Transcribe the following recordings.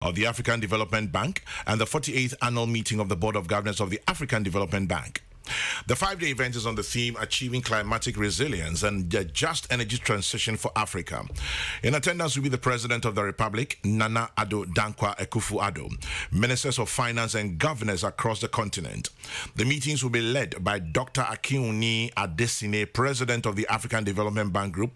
of the African Development Bank and the 48th annual meeting of the Board of Governors of the African Development Bank. The 5-day event is on the theme Achieving Climatic Resilience and the Just Energy Transition for Africa. In attendance will be the President of the Republic, Nana Addo Dankwa Akufo-Addo, Ministers of Finance and Governors across the continent. The meetings will be led by Dr. Akinwumi Adesina, President of the African Development Bank Group.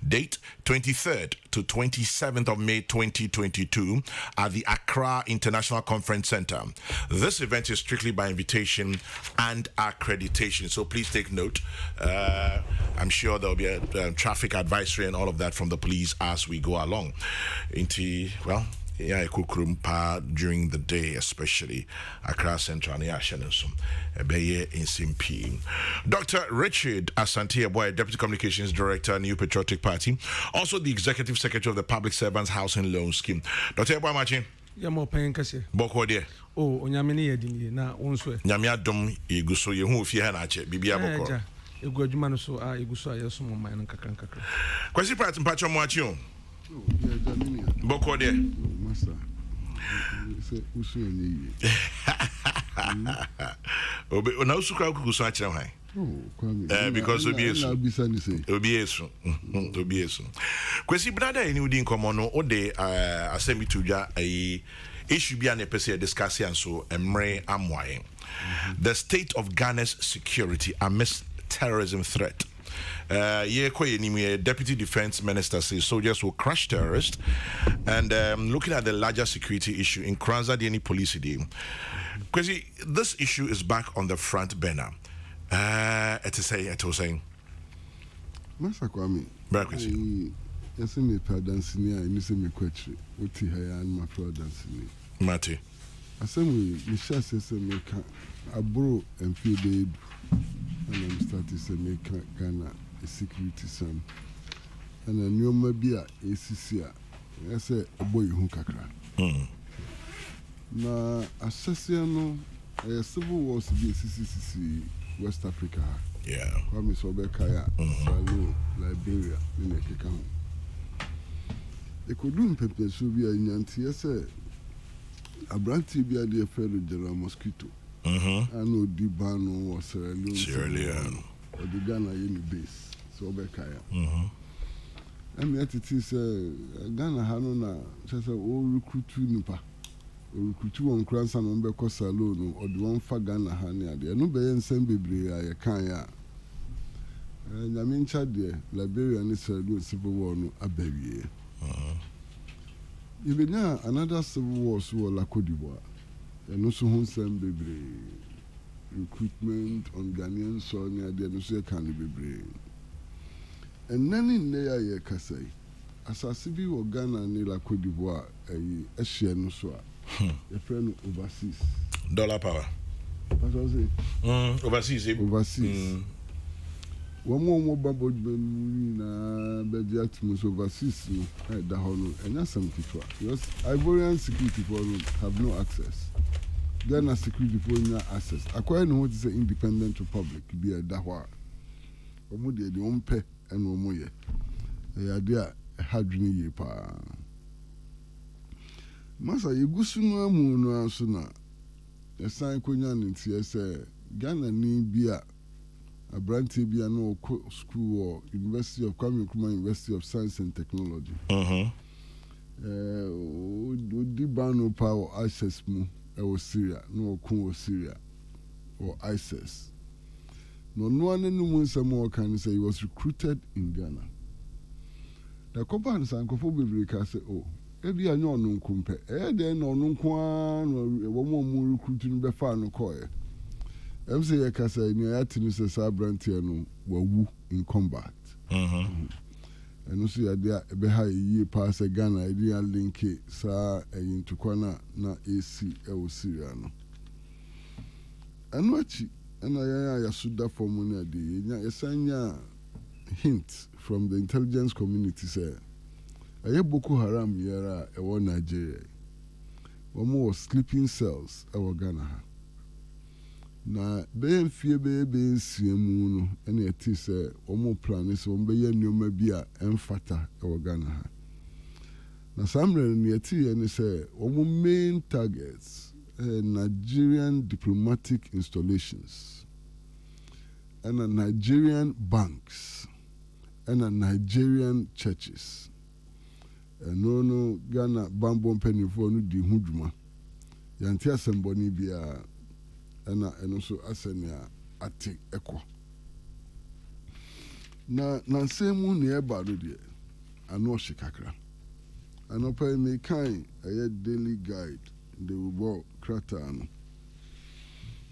Date 23rd to 27th of May 2022 at the Accra International Conference Center. This event is strictly by invitation and accreditation, so please take note. I'm sure there will be a traffic advisory and all of that from the police as we go along. During the day, especially Accra Central and in Simpi. Dr. Richard Asante Boy, Deputy Communications Director, New Patriotic Party, also the Executive Secretary of the Public Servants Housing Loan Scheme. Dr. Boy Machin. Yamo paying Cassia. Boko dear. Oh, Onyamini Edini, now on swear. Yamiadum, Iguso, you who fear Nache, Bibia Boko. You go to Manoso, Iguso, Yasum, mine and Kakanka. Quasi part and patch on what you. Boko dear. Master. Because it'll be a Kwesi brother in Udin Comono or de assembly to ja a issue be an episode discussing so emre amwaye. The state of Ghana's security amidst terrorism threat. Deputy Defense Minister says soldiers will crush terrorists, and looking at the larger security issue in Kranza Deni Police Day. Kwesi, this issue is back on the front burner. It was saying Master Kwame, yes, me dancing here, and you say me question, what he and my brother dancing. Mate. I say we shall say make a bro and few babe, and I'm starting to say make Ghana a security son, and a new maybe a ACC. I say a boy who kakra. Na assassin no civil wars be CCC West Africa. Yeah. Kwame Sobekaya, Salo, Liberia, in a Kikam. They could do Pepe Subia in Yanti, a brand TBA, dear fellow General Mosquito. I know Dibano or Sierra Leone or the Ghana Yeni base, Sobekaya. And yet it is Ghana Hanona, just a old recruit Nipa. Recruit on Cranson on Beko Salon or the one for Ghana Hania. There no be ensemble I can ya. And I mean, Chad, Liberia and Israel civil war no a baby. Even now, another civil war so la Côte d'Ivoire. And also home send recruitment on Ghanaian soil near the no can be. And none in there ye Kasai. As a civil or Ghana near la Côte d'Ivoire, a share no so. A friend overseas. Dollar power. What was it? Overseas. Overseas. One more bubble na Bediatimus overseas at the Honor, and that's some people. Because Ivorian security forum have no access. Ghana security forum no access. Acquiring what is an independent republic, be a Dahwa. Omudi, the own pay and Omoye. They are there, a hadrini ye pa. Masa yegusunu amu no asuna esan konya nti ese Ghana ni bia abranti bia no school or University of Kwame Nkrumah University of Science and Technology. Di bano power ISIS mu e Syria no kun Syria or ISIS. No one anyone some can say he was recruited in Ghana. The company sankofo bebrika say oh ebi anyo no nkumpe de no nkwa no wo mo recruit no be fa no koye em say yakasa ni ayati no se sabrantia no wawu in combat eno so ya dia be ha yi pass Ghana e dia link sa into kwana na AC e wo Syria no eno achi ena ya suda form na de nya esanya hint from the intelligence community say Aye Boko Haram yara ewo Nigeria. Omo was sleeping cells ewo Ghana. Na be fie be nsiemu no ene eti se omo plan se omo be ye nneoma bi a emfata ewo Ghana. Na samre ni ati ene say omo main targets Nigerian diplomatic installations and Nigerian banks and Nigerian churches. No Ghana bambo mpenifo no di hudwuma. Yanti asemboni bia eno so asenia ate ekọ. Na nsemu ne eba do de ano shikakra. Ano pay me kind a daily guide the wo krata ano.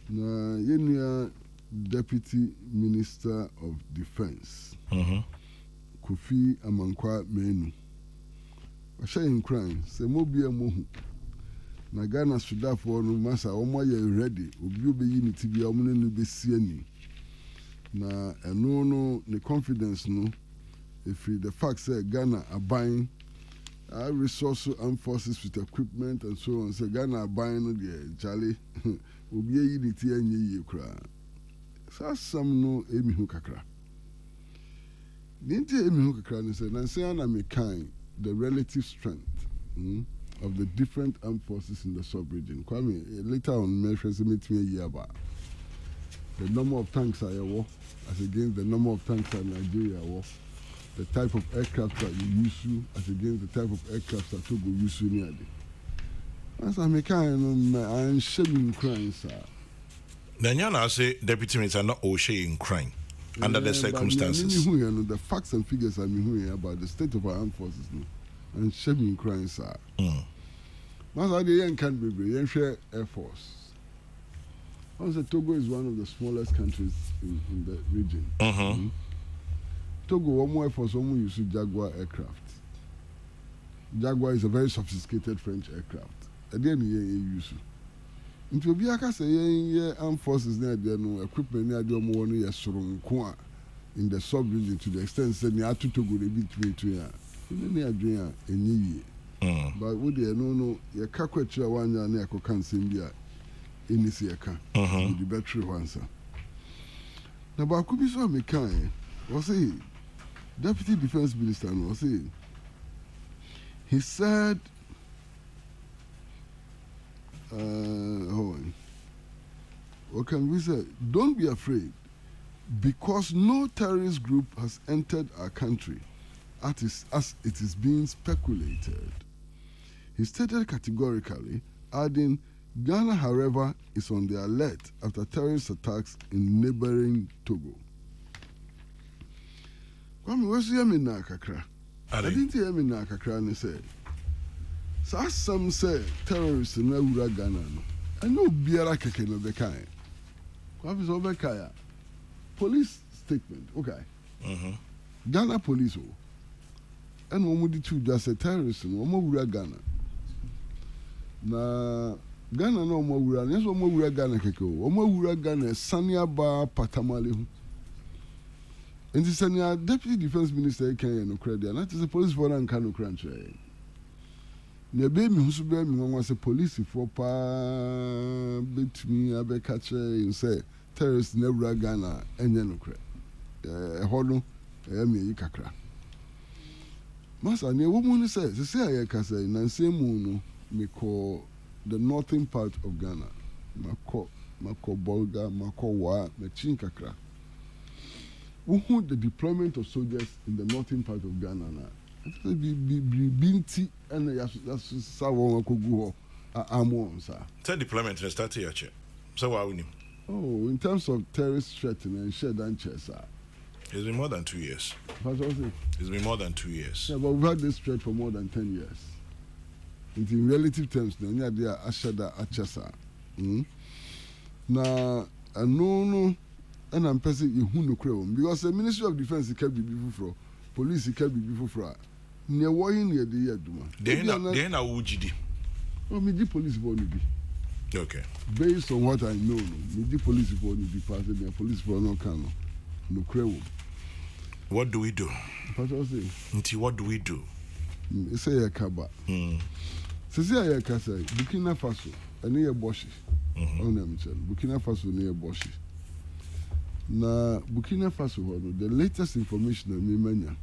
Na yenia Deputy Minister of Defense. Kofi Amankwa Menu. Asha in crime, se mobia mohu. Na Ghana Sudafo no masa omo ye ready, obi obeyiniti bia omo no besie ni. Na eno no the confidence no if the fact say Ghana are buying resource and forces with equipment and so on, say Ghana are buying no the Charlie obi yiniti anye ye kra. Sa sam no emi hu kakra. Ninti emi hu kakra ni say na say ana me kind the relative strength of the different armed forces in the sub-region. Kwame, later on, measures meet me a year about the number of tanks are war as against the number of tanks in Nigeria war, the type of aircraft that you use as against the type of aircraft that Togo use near the. As I'm a kind of I'm shaming crime, sir. Then you say deputy minister not all in crime under the circumstances. The facts and figures I'm hearing about the state of our armed forces now. And shaming crime, sir. That's the young can't be young share Air Force. Also, Togo is one of the smallest countries in the region. Togo, one more Air Force, one more use Jaguar aircraft. Jaguar is a very sophisticated French aircraft. At the end, you use it will be a case armed forces near there no equipment near the one year strong in the sub-region to the extent that you have to go between near dream any but would you no your kakwetra one year near Kokansembia in this year can the battery once. Now, but could be so me kind was he Deputy Defense Minister was he said what can we say? Don't be afraid because no terrorist group has entered our country as it is being speculated. He stated categorically, adding, Ghana, however, is on the alert after terrorist attacks in neighboring Togo. Kwame, what's your mina kakra? I didn't hear me na kakra and say. So some say terrorists in Ghana. I know Biara Keke no Bekaya. Kwame so Bekaya. Police statement, okay. Ghana police and one would two just say terrorists and one more Ghana. Na Ghana no more Ghana, yes, one more Ghana Keke, one more Ghana, Sanya Ba Patamali. And this is Deputy Defense Minister Kenya no credit, and that is a police for an Kano crunch. Ne baby who should be me was a police for pa bit me a catcher and say terrorists never Ghana and no credit. Hono, me kakra. Masa, ne woman says, the say I can say, Nancy Muno, me call the northern part of Ghana, Mako Bolga, Mako Wa, Machin kakra. Who the deployment of soldiers in the northern part of Ghana now? Binti and that's someone could go among sir. Third deployment has started here. So why wouldn't you? Oh, in terms of terrorist threatening and shared and sir. It's been more than 2 years. What was it? It's been more than 2 years. Yeah, but we've had this threat for more than 10 years. In relative terms, now they are Ashada Achasa. Now, I know. And I'm passing in who no crowd because the Ministry of Defense can be before, police can be before. Near warning near the year, Duma. Then I would GD. Oh, me the police body be. Okay. Based on what I know, me the police body be passing the police for no can no crowd. What do we do? What was it? Nti, what do we do? Say a kaba. Say a kasa. Burkina Faso. Near Boshi. Burkina Faso near Boshi. Na Burkina Faso, the latest information that we mania,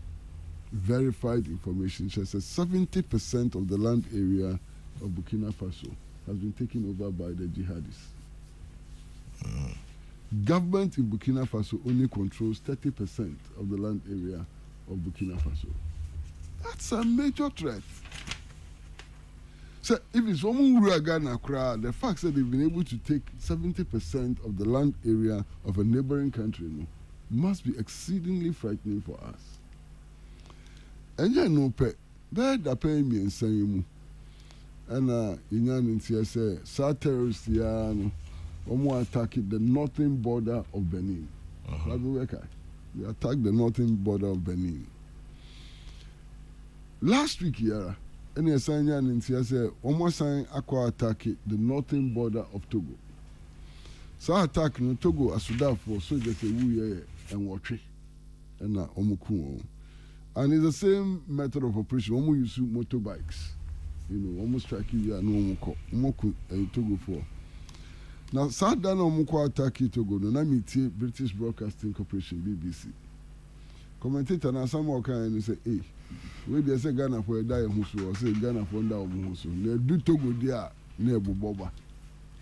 verified information says that 70% of the land area of Burkina Faso has been taken over by the jihadists. Government in Burkina Faso only controls 30% of the land area of Burkina Faso. That's a major threat. So if it's Ghana, the fact that they've been able to take 70% of the land area of a neighboring country must be exceedingly frightening for us. And you know, bad are paying me and saying, and in say, terrorists, attacking the northern border of Benin. They attacked the northern border of Benin. Last week, and the Sanya and say, almost attack the northern border of Togo. So attack in Togo as Sudan for soldiers and watch it. And Omuku. And it's the same method of operation. Omu use motorbikes. Almost strike you and Omuku and Togo for. Now, Sadan Omuku attack Togo, no meet British Broadcasting Corporation, BBC. Commentator na some more kind say, hey, where they say Ghana for a die or say Ghana for a they do Togo there near Boba.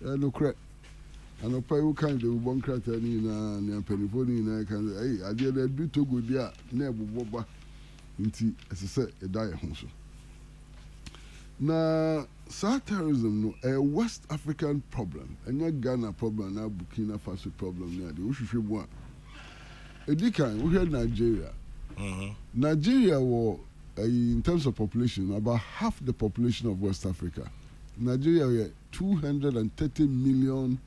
No crack. And a pay kind of one crater in a penny and I can say, hey, I did do Togo there near Boba. Inti, as I said, a die house. Now, terrorism a West African problem, and not Ghana problem, now Burkina Faso problem. Now, the Ushushi one. We had Nigeria. Nigeria was, in terms of population, about half the population of West Africa. Nigeria had 230 million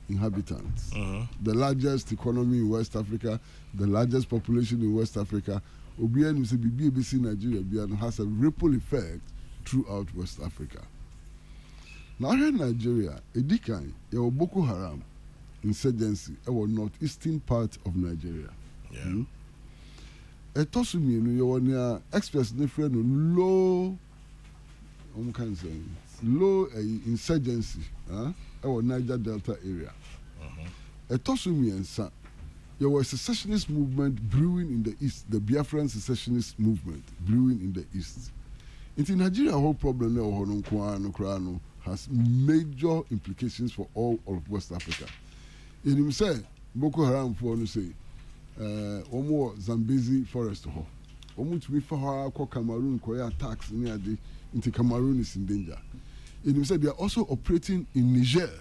inhabitants. The largest economy in West Africa, the largest population in West Africa. BBC Nigeria has a ripple effect throughout West Africa. Now here in Nigeria, there Boko Haram insurgency in northeastern part of Nigeria. A tosumi you want express different low insurgency our Niger Delta area. A tosumi and sa there was a secessionist movement brewing in the east, the Biafran secessionist movement brewing in the east. In Nigeria, the whole problem now has major implications for all of West Africa. In him say, Boko Haram for to say, Omo Zambezi forest ho. Omo to be for Cameroon, Korea attacks into Cameroon is in danger. In him said they are also operating in Niger,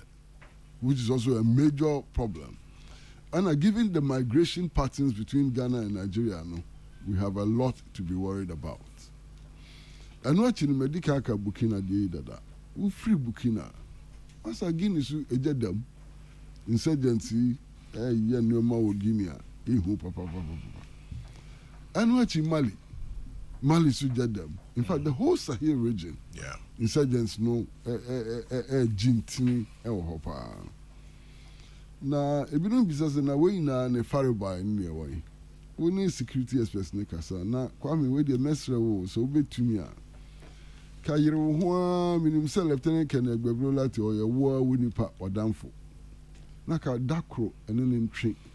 which is also a major problem. And given the migration patterns between Ghana and Nigeria, we have a lot to be worried about. And watching medical Burkina dada, we free Burkina. As again is a jedam insurgency, Guinea, papa. And watching Mali su jedam. In fact, the whole Sahel region, insurgents Jintini hopa. Na ebinom bisa na we na ne fareba ni ewe we need security experts ne kasa na kwame we de mesre wo so betumi a ka yire wo ho minim se lieutenant Colonel Gbebro lati o ye wo wonipa odamfo na ka dakro ene ne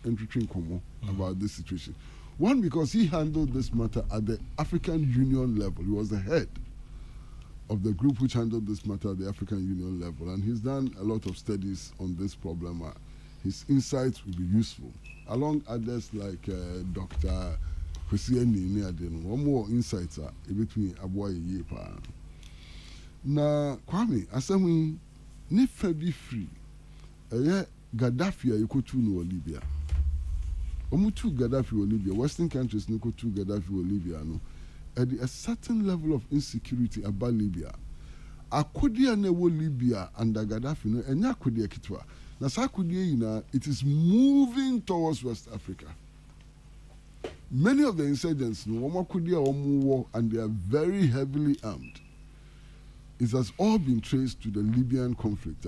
ntwetwe komo about this situation. One, because he handled this matter at the African Union level. He was the head of the group which handled this matter at the African Union level, and he's done a lot of studies on this problem. His insights will be useful, along others like Dr. Husseini Niadin. One more insights are between Aboye Yepa. Na Kwame, asemi ni be free. Gaddafi ayikotu no Libya. Omutu Gaddafi or Libya. Western countries no to Gaddafi or Libya no. At a certain level of insecurity about Libya. Akudia newo Libya under Gaddafi no enya akudia kitwa. Na sakudia it is moving towards West Africa. Many of the insurgents no akudia war and they are very heavily armed. It has all been traced to the Libyan conflict.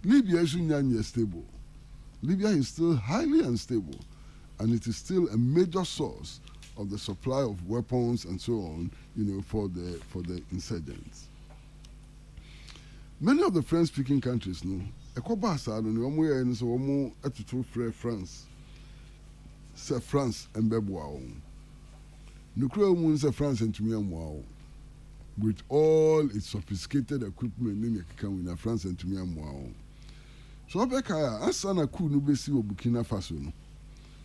Libya is stable. Libya is still highly unstable, and it is still a major source of the supply of weapons and so on, for the insurgents. Many of the French-speaking countries, France and Beboa, Nukura Munsa France and Tumiamwao. With all its sophisticated equipment in the France and Tumiamwao. So Abeka, Asana Kunu Besi or Burkina Faso.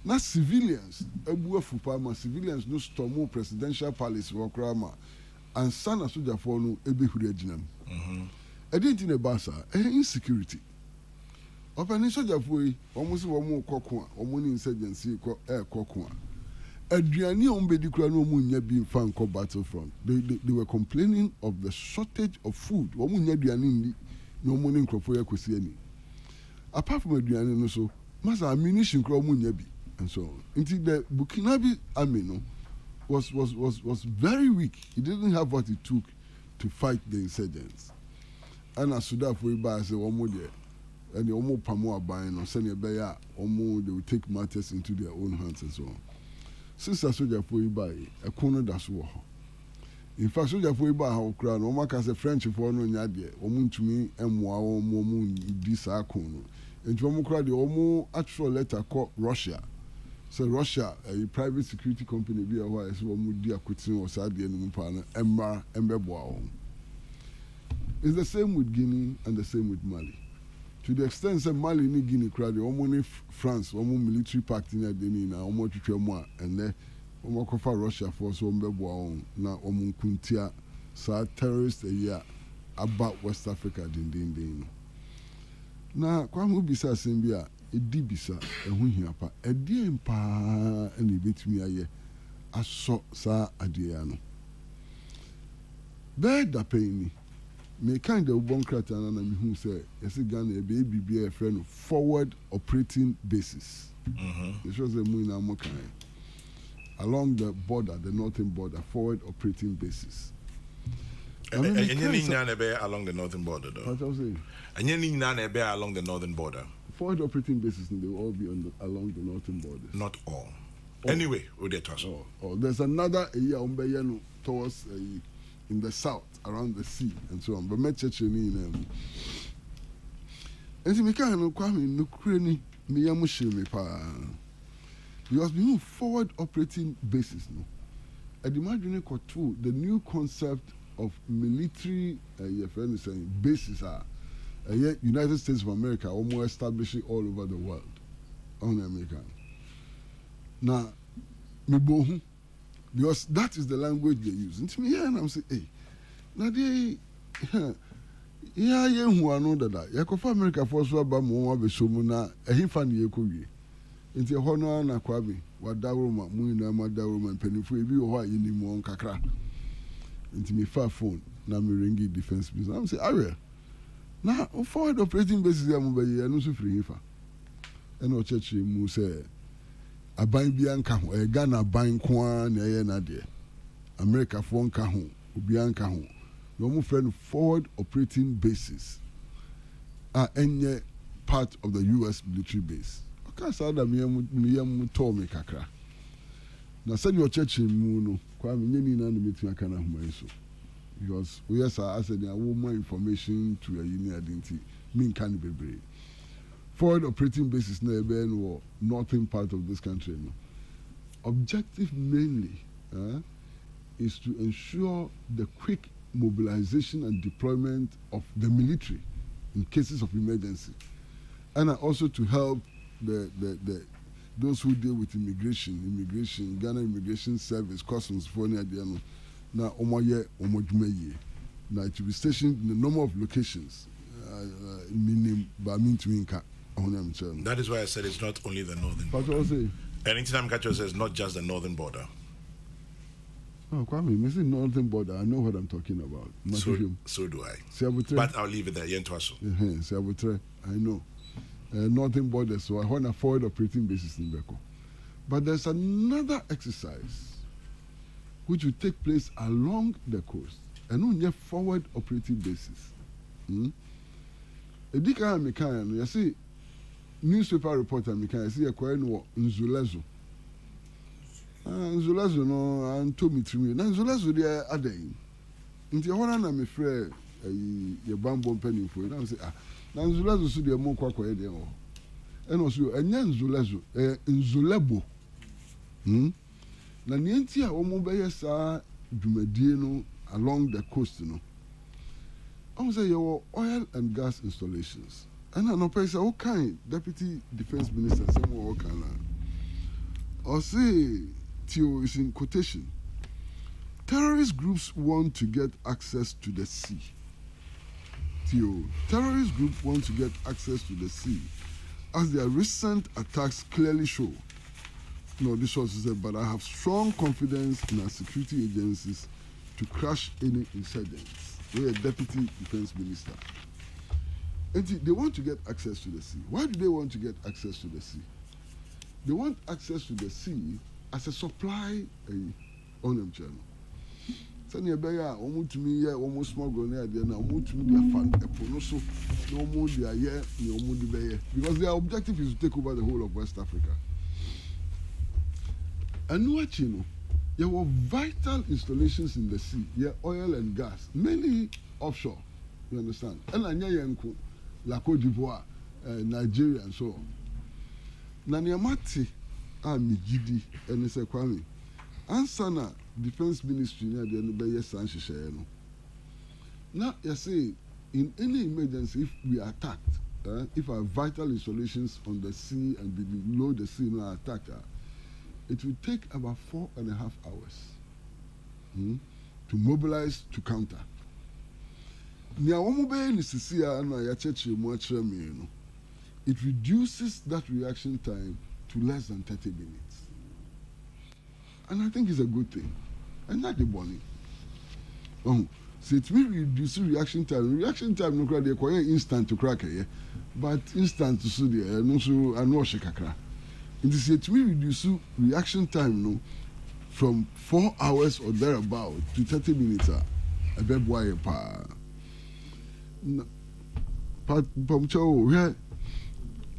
Na civilians, Ebu Fupama, civilians no storm presidential palace or Krama, and Sana Soja for no Ebi Hurejinam. I didn't in a basa, insecurity. Open Soja Fui, almost one more cocoa, or money insurgency, air cocoa. Adriani Ombedikra no Munya being found called battlefront. They were complaining of the shortage of food. Omunya Diani, no money in Crofoya Kosiani. Apart from Adriani, no so, Masa ammunition Cromunya be. And so on. Until the Burkinabe army was very weak. It didn't have what it took to fight the insurgents. And as Sudan for Iba say one more there, and the Omo Pamoa buying or send a bear, Omo they will take matters into their own hands and so on. Since a soldier for Iba, a corner that's war. In fact, soldier for Iba how crown, Oma can say French for no Yadia, Omun to me, and Moon this Akono. And Jomo cried the Omo actual letter called Russia. So Russia, a private security company, be aware as one would be acquitting or Saudi and Mupana, Emma, Mbeboa. It's the same with Guinea and the same with Mali. To the extent that Mali ni Guinea crowd, almost France, almost military pact in the Deni, almost Chumwa, and then almost Russia for so Mbeboa, now almost Kuntia, so terrorists a year about West Africa, din. Now, Kwamu Bisa Simbia. Edibisa ehun hiapa edie mpa ene betumi aye aso sa adie ano be da peni me kind of bon krata na me hu say yesi Ghana e be bibia e friend forward operating basis it shows the moon na mo kan along the border, the northern border, forward operating basis. And along the northern border though. What I was saying? And along the northern border. Forward operating bases, they will all be along the northern border. Not all. Anyway, there's another area towards in the south, around the sea, and so on. But me church and so we can't kwame no kreni me yamushime pa. Because we forward operating bases no. And imagine the new concept of military bases are. United States of America almost establishing all over the world on America. Now, because that is the language they use. And to me, and I'm saying, hey, now they, who are know that Yakofa America for so about more of a shomuna, a hifan yekoye. Into a honor and a quabi, what Daruma, Muina, Madaruma, and Pennyfu, you are in the Mon Kakra. Into me, far phone, Namiringi defense business. I'm saying, Aria. Now, forward operating basis, I'm no free. And no church, you say, a buying Bianca, a Ghana buying Kwan, a Nadia. America for Cahu, Bianca, no more friend forward operating basis are any part of the US military base. Okay, so that me told me kakra. Now, send your church in Muno, Kwame Nina, and meet my kind of so. Because we are asking a more information to a union identity, mean can be brave. Forward operating basis never or northern part of this country. No. Objective mainly is to ensure the quick mobilization and deployment of the military in cases of emergency, and also to help those who deal with immigration, Ghana Immigration Service, Customs for Nigeria. Now, Omojumeyi. Now, it will be stationed in a number of locations, meaning that is why I said it's not only the northern border. Anytime Kacho says not just the northern border. Oh, Kwame, I say northern border. I know what I'm talking about. So do I. But I'll leave it there. I know. Northern border, so I want to forward operating basis in Beko. But there's another exercise which will take place along the coast and on your forward operating basis. Edika Mekan, you see, newspaper reporter Mekan, I see a coin or Nzulezo. Nzulezo no, and told me to me. Nzulezo, they are adding. Into your honor, I'm afraid your bamboo penny for it. I say, Nzulezo, so they are more quack. And also, and Nzulezo, Nzulebo. Na nienti a wɔn bɛyɛ saa dwumadie no along the coast no. I'm saying your oil and gas installations. And I know say okay, Deputy Defense Minister somewhere okay or say Theo is in quotation. Terrorist groups want to get access to the sea. Theo, terrorist groups want to get access to the sea, as their recent attacks clearly show. No, this was said, but I have strong confidence in our security agencies to crush any insurgents. We're a Deputy Defense Minister. And they want to get access to the sea. Why do they want to get access to the sea? They want access to the sea as a supply on them channel. Sani ebeya omu tumi ye omu smuggle na ade na omu tumi dia fan epono so na omu dia ye na omu di beye, because their objective is to take over the whole of West Africa. And what you know, there were vital installations in the sea, oil and gas, mainly offshore. You understand? And Anyayenko, La Côte d'Ivoire, Nigeria, and so on. Nanyamati Mijidi and Mr. Kwame. Ansana Defense Ministry near the Nubeye Sanshishayano. Now, you say, in any emergency, if we are attacked, if our vital installations on the sea and below the sea are attacked, it will take about 4.5 hours to mobilize to counter. It reduces that reaction time to less than 30 minutes. And I think it's a good thing. And not the money. So it will reduce reaction time. Reaction time no crack, they require instant to crack here. But instant to see the no so I know shakakra. It will reduce reaction time from 4 hours or thereabout to 30 minutes. A bit wire pa. Pamcho,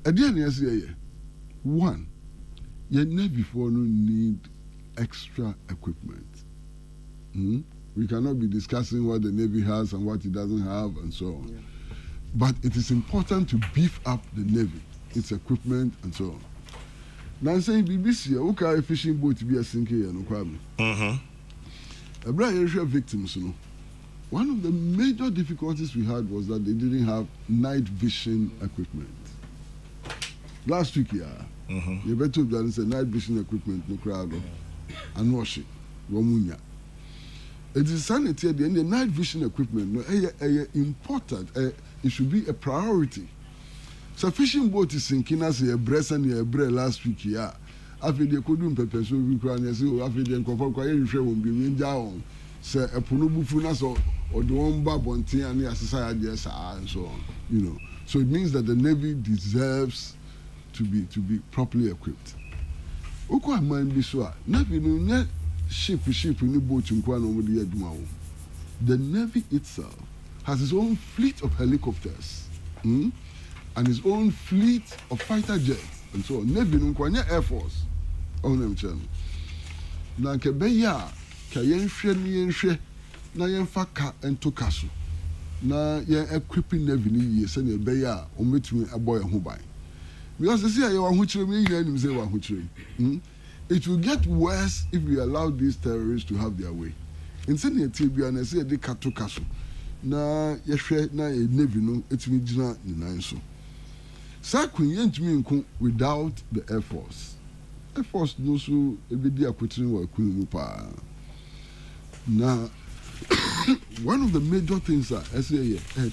again, yes, one, you never before need extra equipment. We cannot be discussing what the Navy has and what it doesn't have and so on. Yeah. But it is important to beef up the Navy, its equipment and so on. Now, saying BBC, okay, fishing boat to be a sinking and no a brand victims, one of the major difficulties we had was that they didn't have night vision equipment. Last week, you better have done night vision equipment, no crowd, and wash it, Romunia. It is sanity at the end, the night vision equipment, important, it should be a priority. So fishing boat is sinking as a breast and a bread last week, after they couldn't prepare so we can say, after they confirm, you won't be wind down. Say a punubufuna or the one babonti and the society and so on. So it means that the Navy deserves to be properly equipped. Oko mind be so. Navy no ship in the boat in the Navy itself has its own fleet of helicopters and its own fleet of fighter jets and so on. Navy no Air Force on them channel. Na kebeya ka yenhwe na yenfa ka entoka so na yen equipping Navy ni ye se na beya o metumi aboy ho ban. Because see you wan hu kire me yin say wan hu kire. It will get worse if we allow these terrorists to have their way. In senior TB and say they katoka so na yehwe na Navy no etumi gina ni nan so. Sa kun yentumi nko without the Air Force. Air Force no so ebedi akwetiri wa kunu pa. Now, one of the major things are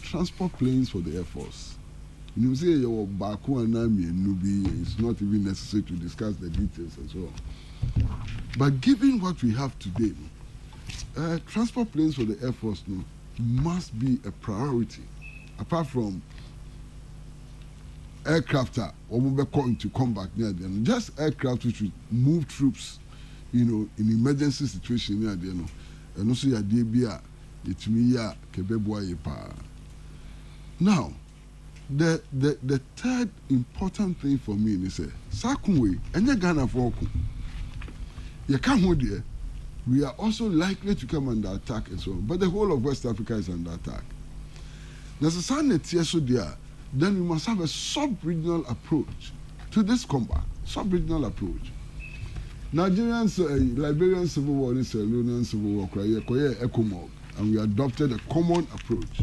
transport planes for the Air Force. You say your Baku and Nami and Nubi, it's not even necessary to discuss the details and so on. But given what we have today, transport planes for the Air Force must be a priority. Apart from aircraft or into combat near them, just aircraft which will move troops, in emergency situation near them. And also your DBA, it's me kebeboye pa. Now, the third important thing for me is Sakunwe and your Ghana for you can't hold there. We are also likely to come under attack and so on. But the whole of West Africa is under attack. Then we must have a sub-regional approach to this combat. Sub-regional approach. Liberian Civil War and Sierra Leonean Civil War, and we adopted a common approach.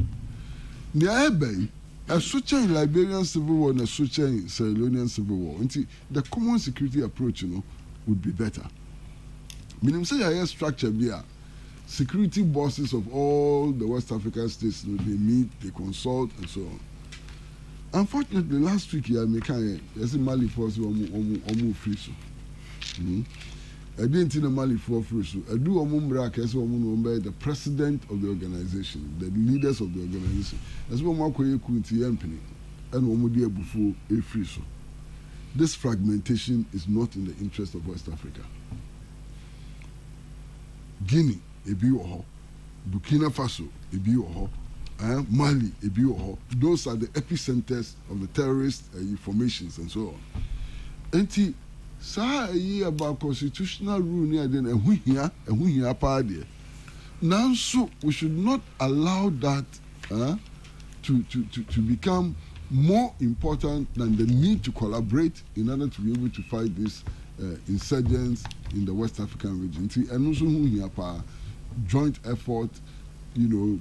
Niabe, a switch in Liberian Civil War and a switch in Sierra Leonean Civil War. The common security approach, would be better. Meaning, say I structure here. Security bosses of all the West African states, they meet, they consult, and so on. Unfortunately, last week, Mali force almost free. I didn't see the Mali for free. I do the president of the organization, the leaders of the organization. That's what Marco Kunti Empany and Omodia before a free. This fragmentation is not in the interest of West Africa. Guinea, ebi oho, Burkina Faso, ebi oho, Mali, ebi oho. Those are the epicenters of the terrorist formations and so on. Enti saa about constitutional rule near then ehu hia pa de. Now so we should not allow that to become more important than the need to collaborate in order to be able to fight these insurgents in the West African region. And also who joint effort,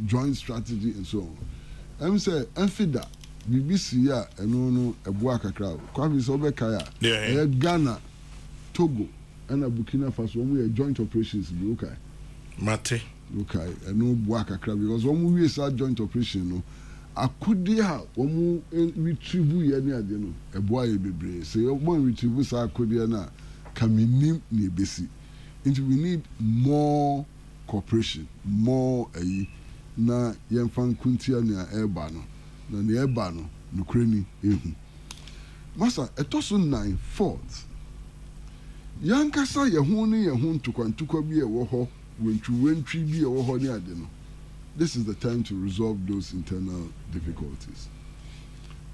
joint strategy and so on. I'm saying, Enfida, BBC ya, and a Boaka crowd, Kwame Sobekaya, Ghana, Togo, and Burkina Faso, we are joint operations be okay. Mate. Okay, and no Boaka crowd, because when we start joint operation, Akudia, Omu retrieve yani a boy bebre. Say, one retrieve sa Akudia na, kaminim ni besi. And we need more cooperation, more na yemfan kuntia ni eba no, na ni eba no, nukreni ehu. Masa, etoso 9 fourth. Yankasa yehun tukwa bi ewo wentri bi ewo ni ade no. This is the time to resolve those internal difficulties.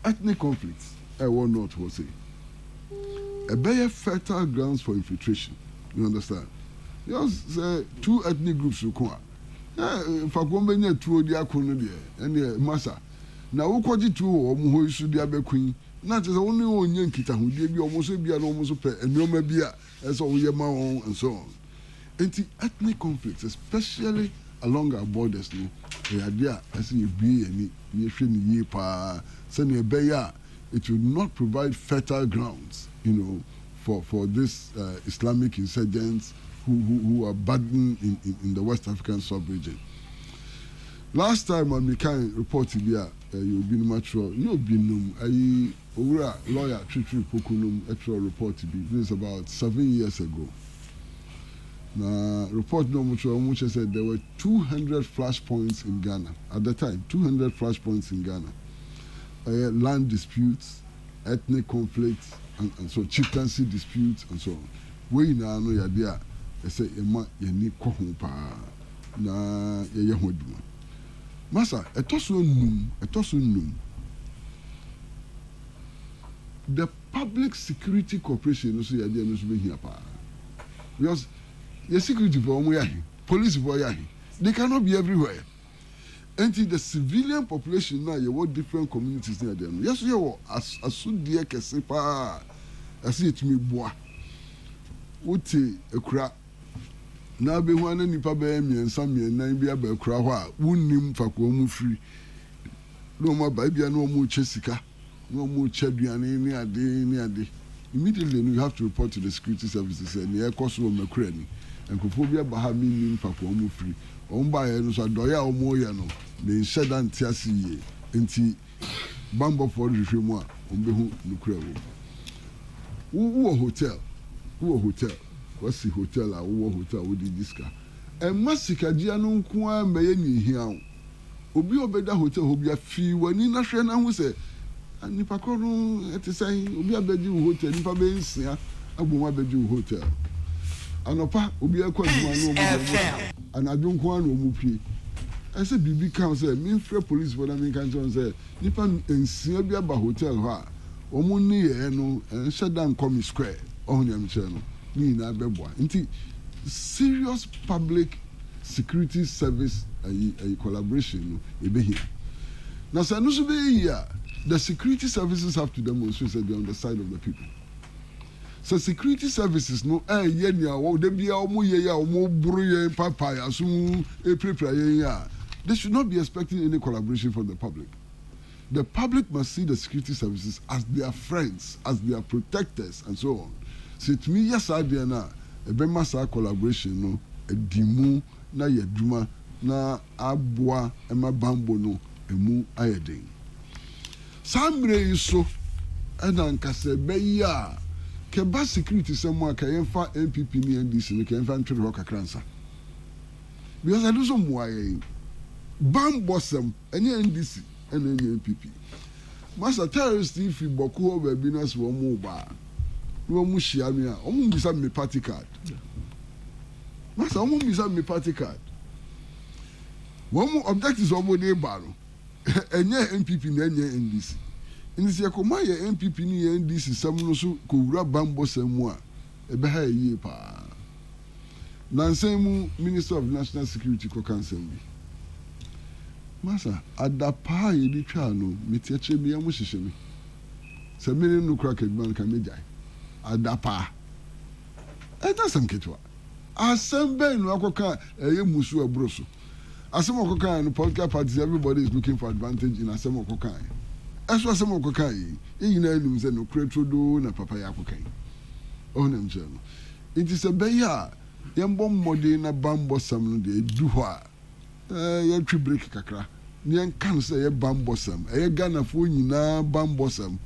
Ethnic conflicts, I will not say. A better fertile grounds for infiltration. You understand? Just two ethnic groups will come. If I go back to the Akono and the Massa. Now, who called it to who should be a queen? Not as only one Yankita who gave you almost be an almost pay and no maybe as all your own and so on. Anti-ethnic conflicts, especially along our borders, it will not provide fertile grounds, for this Islamic insurgents who are burdened in the West African sub-region. Last time on the kind reported here, you've been mature, you've been lawyer Tritu Pokunum actual report to be this is about 7 years ago. Now, report no much said there were 200 flashpoints in Ghana at the time. 200 flashpoints in Ghana. Land disputes, ethnic conflicts, and so chieftaincy disputes and so on. We now know ya there. They say ema yeni kohumpa na ye hoduma. Masa etoso num. The Public Security Corporation also ya there no so be here pa. Because the security for police for they cannot be everywhere. Until the civilian population now, you want different communities near them. Yes, you as soon dear Kesepa, I see it me bois. Uti a crack. Now be one and nipa be me and some me and nine be a crawa, wouldn't fakomu free. No more baby, no more Chesica, no more Chebian, near day. Immediately, you have to report to the security services and the air cost of Macrani. And Kophobia Bahami mean Fakomu free. By so Doya or Moyano, they said and Tiasi, and Bamba for the Rimoa, Umbehu Nucreo. Who hotel? What's the hotel? Who hotel with the disca? And Massika Giano Kwa Mayeni here. Obi Obeda Hotel, who be a fee when in a friend who said, and Nipacoro at the same, Obi Abedu Hotel, Nipa Bensia, Abu Abedu Hotel. Anopa obi akwa no and I don't want no mupi. I said BB council mean free police for them can say nipa ensia bia ba hotel ha omo ni no and shut down come square on yam channel ni na beboa nti serious public security service a collaboration no e be here now say no so be here the security services have to demonstrate that they're on the side of the people. So security services no ye nia wo de bia omo ye ya omo buru ye papa ya so prepare ye ya. They should not be expecting any collaboration from the public. The public must see the security services as their friends, as their protectors, and so on. So to me, yes, I do na a bemasa collaboration no a dimu na yeduma na abwa ema bambo no emu ayedin. Sambre iso ena nkase beya keba security semwa ka yemfa MPP ni NDC ni ka yemfa ntwe ho kakransa. Because I do some why bambo sem enye NDC ena enye MPP. Masa terrorist if boku ho ba bi na so mo ba. No mu hia me a omu bisa me party card. Masa omu bisa me party card. One objectives omo dey ba no. Enye MPP na enye NDC. Inisi ekoma ye MPP ni ye NDC sam no so ko wura bambo sam mu a ebe ha yie pa. Nansemu Minister of National Security ko cancel bi. Masa adapa ye di twa no metiache mi amu hihye mi. Se mi no kra kedman ka mejai. Adapa. Eta sam ketwa. Assemble no akoka eye musu abroso. Asem okoka no political parties everybody is looking for advantage in asem okoka. As was some okoka yi na nim se no kretrodo na papa ya akoka. Oh na mche no. It is a beya yembo mmode na bambo sam no de du ho a ye twi break kakra. Ni enkan se ye bambo sam. Ye Ghana fo nyina bambo sam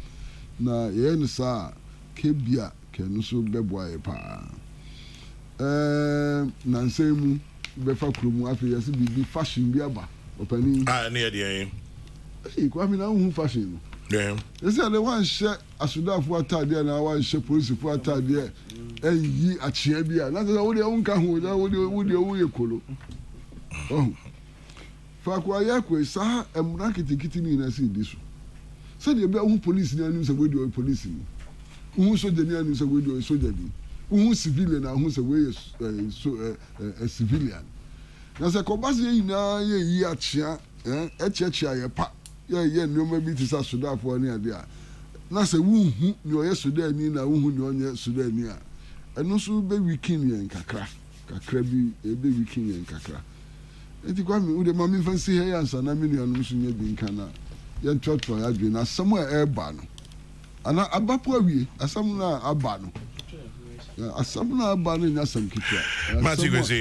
na ye no sa kebia ke no so beboa ye pa. Na nsemu befa kromu afi yesi bibi fashion bi aba opani na ye dey kwa mi na hu fashion yeah yesi ale wan hye asudafo atade na wan hye policefo atade yi achia bi a na se wo de unka hu wo de wo ye kolo oh fa kwa ya kwa sa emra kitikiti ni na si disu se de be hu police ni anu se wo de police ni hu soja ni anu se wo de soja ni hu civilian na hu se we a civilian na se kobase yina ye yi achia echiachia ye pa ye nneoma bi tisa sudafo ni ade a na se wu hu ni oye sudani na wu hu ni onye sudani a eno so be weekend ye kakra bi e be weekend ye kakra enti kwa mi ude mami fancy he yansa na mi nuanu so nye bi nka na ye ntwotwo ya dwe na asem a eba no ana abapo awie asem na aba no asabuna abani nyasam kitwa Matthew Kwesi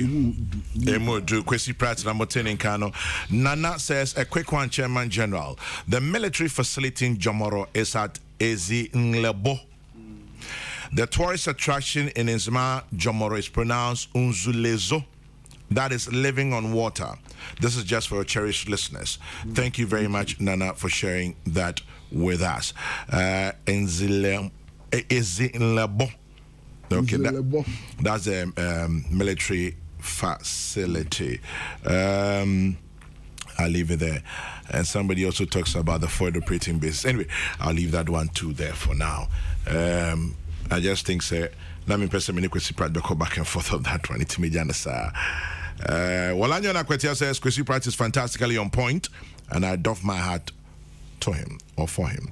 Emodu Kwesi Pratt number 10 in Kano. Nana says a quick one, Chairman General. The military facility in Jomoro is at Ezi Nlebo. The tourist attraction in Izma Jomoro is pronounced Unzulezo. That is living on water. This is just for our cherished listeners. Thank you very much, Nana, for sharing that with us. Ezi Nlebo. Okay, that's a military facility. I'll leave it there. And somebody also talks about the forward operating base. Anyway, I'll leave that one too there for now. I just think, let me press a minute to go back and forth on that one. It's me, Janice. Walanyo Nakwetia says Kwesi Pratt is fantastically on point, and I doff my hat to him or for him.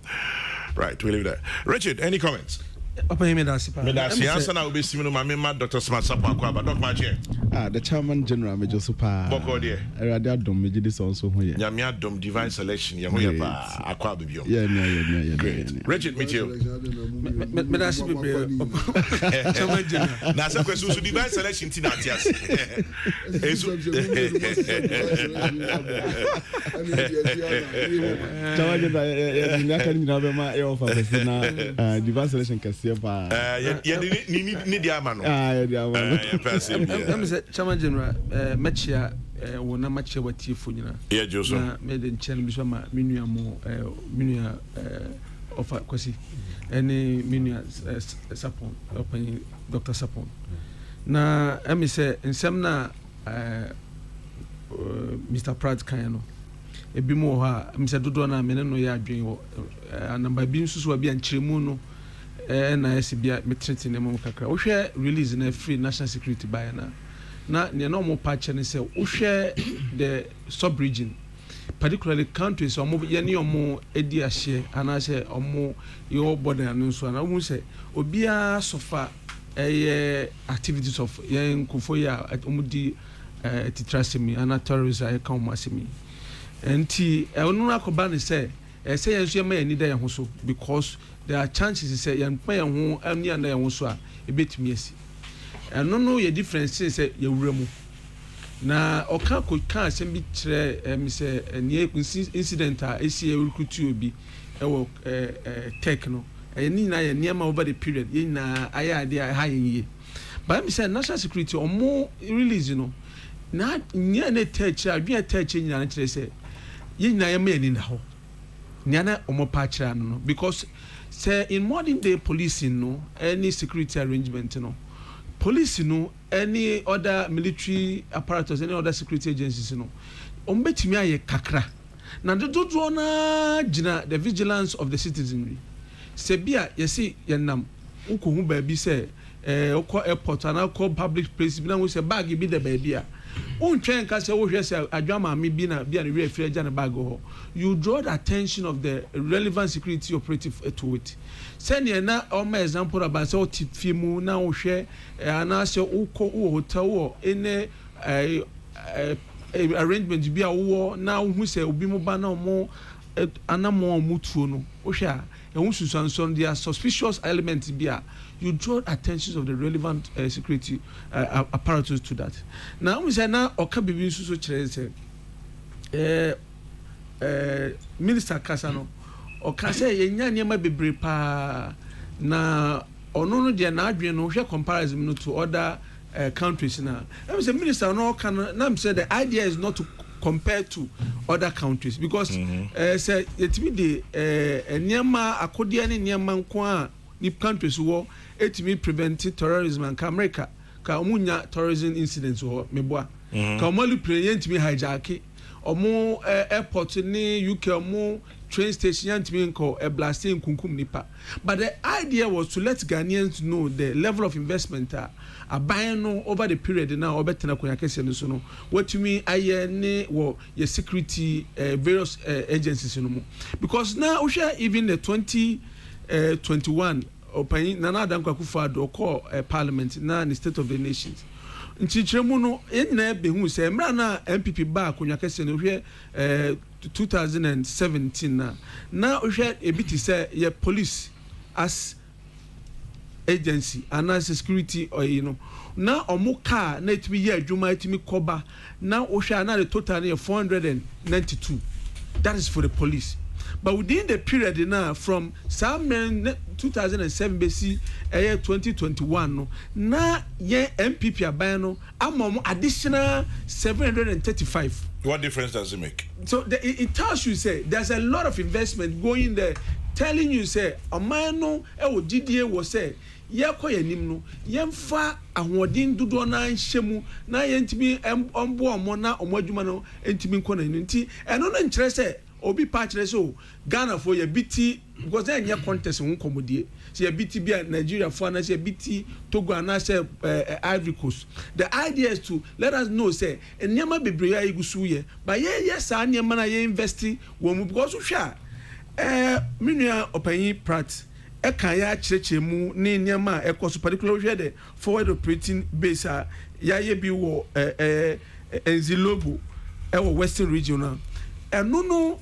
Right, we'll leave it there. Richard, any comments? Medasi answer now will be similar to my Dr. Smart Sapakwa, but Dr. Machi. The Chairman General Major Super Boko dear. Dom Majidis also here. Yamia Dom Divine Selection, Yamuya Aqua Bibio. Yeah, great. Richard, meet you. Medasi Chairman General. Now, some questions Divine Selection Tinatias. Divine Selection Chairman General, Machia, one Machia, what Tifuna. Yeah, Joseph. Made in Chelmishama, Minia Mo, Minia of Kwesi, any Minia Sapon, opening Dr. Sapon. Now, I say, in Semna, Mr. Pratt Kayano. A bimo ha, Mr. Dodona, Meneno ya dream, and by being so be and Chimuno. Na SBI metreti ne mo kakra wo hwe release na free national security by na ne no mo patch ne say wo hwe the sub region particularly countries omo yeni omo edi ahye anase omo your border anu so na wo say obia sofa activities of yen kufo ya omo di titrasemi ana terrorism ay kan masemi enti onu akoba ne say yen so ma yen da yen ho so because there are chances say yen pa yen ho ani anda yen ho so a ebetumi asi no ye difference say ye wuramu na oka ko kan asem bi kire me say nie incident a esi e recruit obi e wo tech no ni na ye niema over the period ye na aya ade ha ye but me say national security omo release no na nye na tech adwe tech nyina na kire say ye nyina ye ma ni na ho nya na omo pa kire no because say in modern day policing no any security arrangement no police no any other military apparatus any other security agencies no ombetimi aye kakra na dodo na gina the vigilance of the citizenry se bia yesi yenam ukohu ba bi se okọ airport na call public place bi na wo se bag bi the ba bia untwen ka se wo hwe se adwama me bi na bia na we afiri agya na bag ho you draw the attention of the relevant security operative to it senior na my example about so tifimu na wo hwe ana se ukọ hotel wo ene arrangement bi a wo na wo se obi mo ba na mo anamo mutuo no wo hwe a ehun there are suspicious elements bi a you draw attention of the relevant security apparatus to that now we say na oka bibi nsuso kire say minister Kasano oka say yenya niema bebre pa na ono no de na adwen no hwe comparison no to other countries na I say minister no can na say the idea is not to compare to other countries because say etimi de niema akode ne niema nko a ni countries wo etimi prevent terrorism and America ka omunya terrorism incidents wo meboa ka omali pre yentimi hijack omo airport ni UK omo train station yentimi nko blasting kunkum nipa but the idea was to let Ghanaians know the level of investment aban no over the period now obetena konya kese no so no watumi aye ne wo your security various agencies no mo because now even the 2021 open Nana Addo Akufo-Addo call parliament na the state of the nations nchichiremu no enna behu se mra na MPP ba konya kese no hwe 2017 na hwe ebiti se ye police as agency and as security or na omo car na etimi ye adwuma etimi koba na hwe na the total na 492 that is for the police. But within the period now from 2007 BC 2021 no na ye MPP aban no amom additional 735. What difference does it make? So it tells you say there's a lot of investment going there telling you say aman no e wo GDA wo say ye koyanim no yemfa ahoden dodo na nhemu na yentimi ombo omo na omadwuma no entimi nkona nti eno no nkyere say obi patch so Ghana for your BT because then your contest won komodie so your BT be Nigeria for na say BT Togo and say Ivory Coast. The idea is to let us know say enema bebre ya igusu ye but yes enema na ye invest wo mu because hwa minua opanyi Pratt e kan ya kyerɛkyerɛ mu ne enema ekoso particularly hwe the forward operating base ya ye bi wo Enzilobo e wo Western Regional no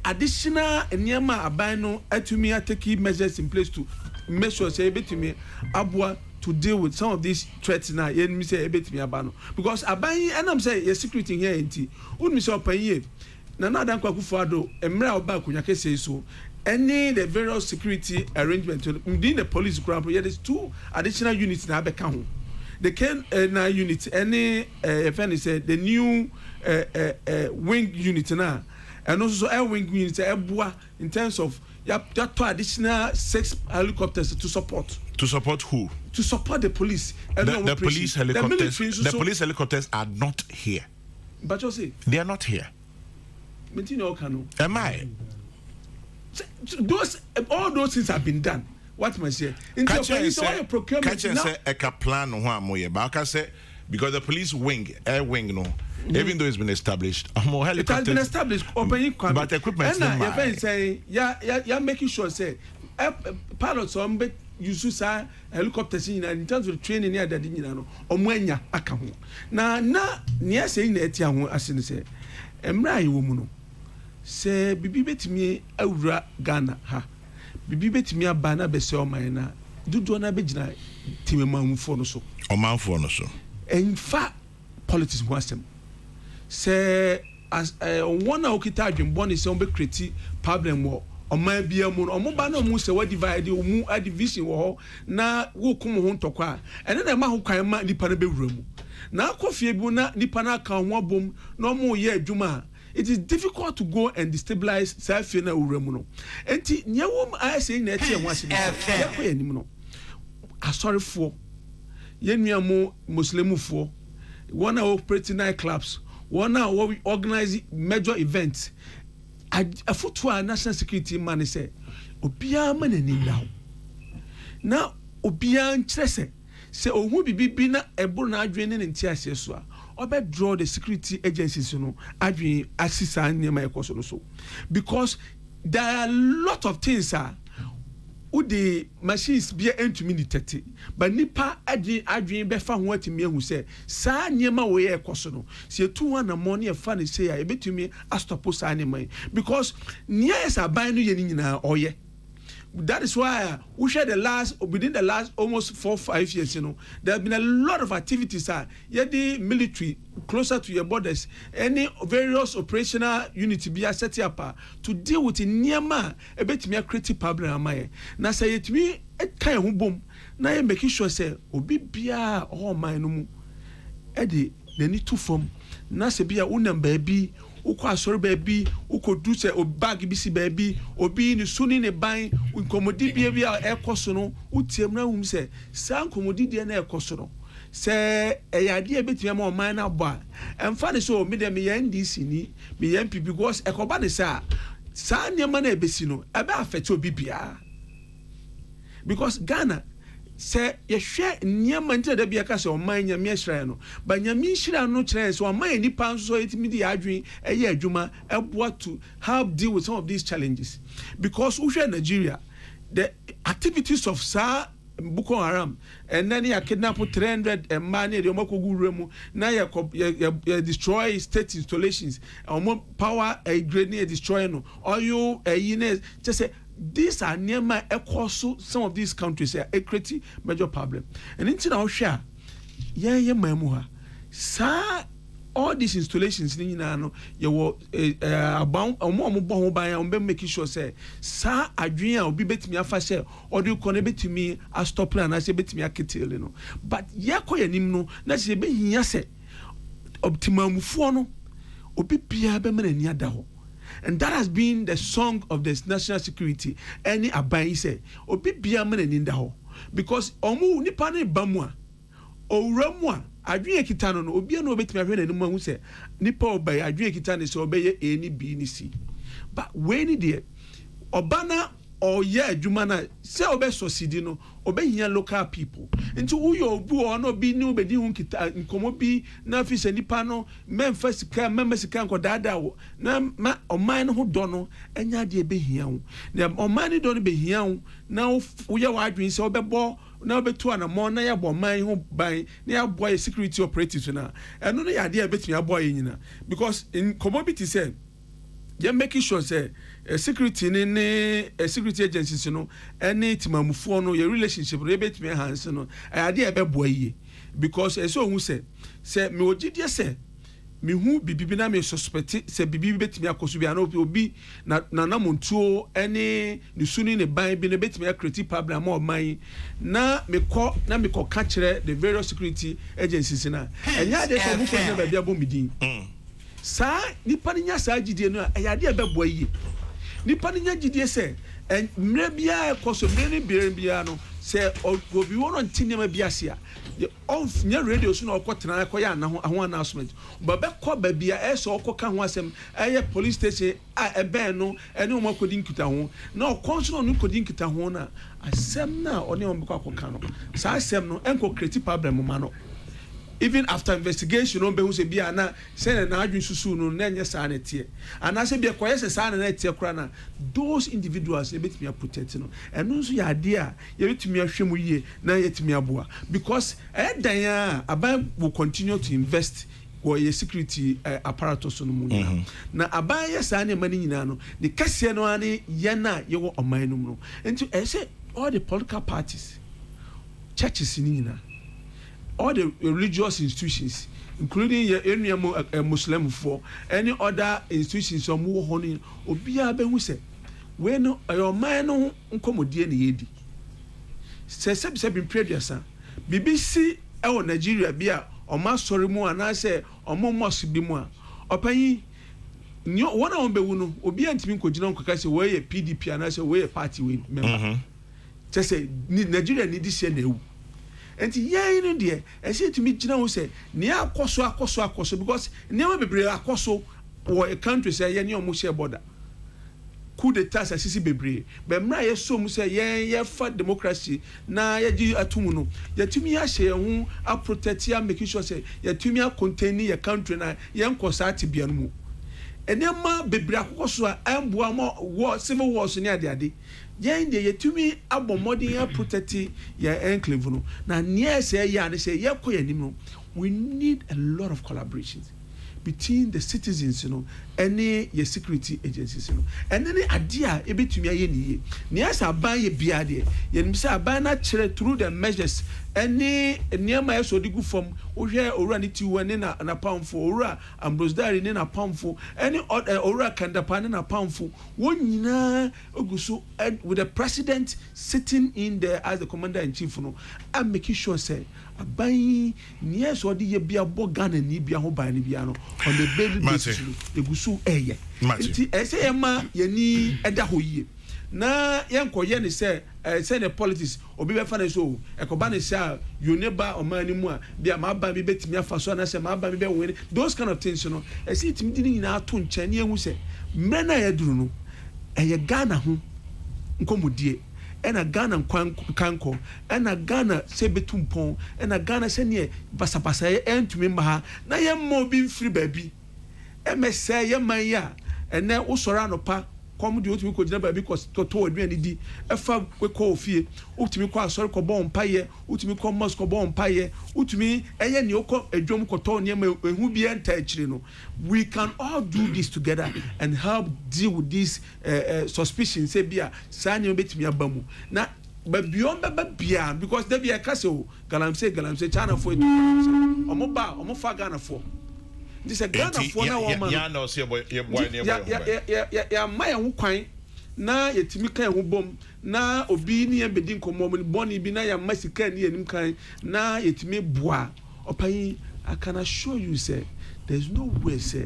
additional niema aban no atumi take measures in place to make sure say betumi abua to deal with some of these threats na yenmi say betumi abano because aban enam say your security here enti unmi say opanye na Nana Addo Akufo-Addo emra oba konya kese so any the various security arrangement within the police group there is 2 additional units na abeka ho the can na unit any if any say the new wing unit na and also air wing unit eboa in terms of that 2 additional 6 helicopters to support who? To support the police and the police helicopters are not here. But you say they are not here. Am I? All those things have been done. What must say? In the procurement say a plan no amoye ba ka say because the police wing, air wing, even though it's been established, it has been established, but equipment. And say, yeah, making sure say pilots on use helicopters in terms of training near that or mwenya akaho. Na near saying that young as in say, Emra woman say, Bibi bet me a Ghana ha. Bibi bet me a banner besel mine. Do na begina Timman for no so. Or man for no so. In fact, politics was them. Say, as one okita dream, one is on be creative problem war. O man be a moon, or mobile moon say what divide you move a division war. Na wo come home to qua. And then the man who can man nipa be room. Now coffee buna nipana can one boom, no more year Juma. It is difficult to go and destabilize Safina Uremuno. And Nyawum I say Netty and watching anymore. I sorry for Yenmiamo Muslim for one hour operating nightclubs, 1 hour we organize major events. A foot to our national security man say, Obia man and now. Now, Obia and Tresse say, oh, who be bina a bona draining in Tiasua. Or better draw the security agencies, Adrian access near my course also. Because there are a lot of things, who the machines be to me detected, but Nipa Adrian Befa what me who say, Sa near my way a cosono. See 2 money a funny say, I bet to me as to post anime. Because near as I buy new yen or ye. That is why we share within the last almost 4 or 5 years, there have been a lot of activities. The military closer to your borders, any various operational units be set up to deal with Nyama a bit me a creative problem. Now say it me a kind of boom. Now you making sure say obi bia all my no Eddie they need to form. Now say bia unam baby. Uko sorry baby, uko do say o bag bisi baby, obi ni suni ne ban, unkomodi bia air kosono, utiem na say, san komodi dia na air kosono. Say a idea bit me more minor bar. And funny so me dem me NDC ni, me MP because e koba ne sa nyama na ebesino, ebe affect obi bia. Because Ghana say ye share nyama nti da bia ka se o man nyame hira no ba nyame hira no kire se o man ni pan so etimi di adwen eye adwuma eboa to help deal with some of these challenges. Because we share Nigeria, the activities of Boko Haram and then you kidnap 300 money the omokogu remu na you destroy state installations or power a grenade destroy no oil just say these are near my equal some of these countries are a creative major problem. And in our share, yeah, sa all these installations you know you were about making sure say sa adrian will be bet me afa say or do connect to me a stop plan as a bit me a kill but yakoya nimno na se be hia say optimum fo no obi bia be me na da ho. And that has been the song of the national security. Any abai say, obi bia man ni nda ho. Because omu nipa na ba mu a, owura a, adwen ekita no obi na obetimi ahwe na nimu hu say, nipa obai adwen ekita ne say obeye A ni B ni C. But when ni de obana or yeah adwuma na say obe succeed no obehia local people nti uyo obu o no bi ni obedi hu kita nkomo bi na fi se nipa no memfa sika memesika nko dada wo na ma oman no ho do no enya de behia hu na oman ni do no behia hu na uye wa adwen se obebo na obetu anamo na ya bo man ho ban na ya boy security operatives na eno no ya de betumi aboy nyina because in commodity say you making sure say security security agencies any timamufo no your relationship rebate me hands no ade e be boye because so who say me ogide say me hu bibi na me suspect say bibi betimi akoso bia na obi na montuo any ni suni ne ban bi na betimi create problem ma man na me ko ka kire the various security agencies na enya de so mu ko na ba bia bo midin sa nipa nya sa gidie no ayade e bebo yi nipa nya gidie se mre bia koso mre bia no se obi wono ntinema bia se a of nya radio so na okotena akoya na ho announcement ba be ko ba bia e so okoka ho asem eye police station a ebe no ene o makodi nkita ho na okonso no nkodi nkita ho na asem na one o mbekọ akoka no sa asem no enko create problem ma no even after investigation on be who say be na say na adwin susu no na nya sa na tie ana say be koye say sa na tie kora na those individuals ebetimi protect no eno nso ya ade a yebetimi ahwemu yie na yetimi aboa because dan a aban will continue to invest or your security apparatus no mu na aban ya sa na mani nyina no the kase no ani ye na ye wo oman no mu no enti say all the political parties churches ni nyina all the religious institutions, including your Muslim for any other institutions or more honey, or be a be say, when your man no uncommodity any yedi. Says been previous, BBC or Nigeria beer or mass sorry more and I say or more must be more. Or pay one on Bewuno, or be anti Kojino Kakasi way a PDP and I say way a party with member. Just say Nigeria need this year. And yeah, in India, I say to me, you know, say, near Akoso, because never be Akoso or a country say, yeah, no Musia border. Coup d'etat, as Sisi Bebre, but my so Musa, yeah, for democracy, na ya atumuno. Ya to me, I say, I protect ya, making sure say, ya to me, containing your country, na young Cosati Bianmu. And then ma Bebre Akoso, and Buamo war, civil wars near the day. Yen de yetumi abomodi ya protect ya enclave no na near say ya ne say ya koya nim no we need a lot of collaborations between the citizens, you know, any your security agencies, you know, and any idea a bit to me ye near buy a beard ye say buy not through the measures any near my so good from or run it to and a pound for ora and brosdari in a pound for any other ora can the pan in a pound for one so with the president sitting in there as the commander in chief, you know, and making sure say buy near so the be a bogan and nibia ho by nibiano on the baby basis the gusu eye say emma ye eda ho ye na yenko ye ne say the politics obi be fa na so ekoba ne say you never o man ni mu a bia ma ba bi betimi afa so na say ma ba bi be win those kind of things, you know, I see it me na ato nche ne ehu say mre na ye duru no eye Ghana ho nkomodie ena Ghana kanko ena Ghana sebetumpon ena Ghana sene basabasa entumi mba na ye mo bi mfiri baabi emese ye man ya ene usora no pa kom de otumi ko gina baabi ko toto aduane di efa we ko ofie utumi ko asori ko bon paye utumi ko mosque ko bon paye utumi eye ne okọ adwom ko to ne ehu bi enta akire no we can all do this together and help deal with this suspicion say bia sa ne obetumi abamu na but beyond bia because there be a castle galamse China for it omo fa Ghana for this a Ghana for na woman ya no say boy ya my hu kwan na yetimi kan hu bom na obi ni ebedi nkomo boni bi na ya masika ni enim kan na yetimi boa opan I can assure you say there's no way say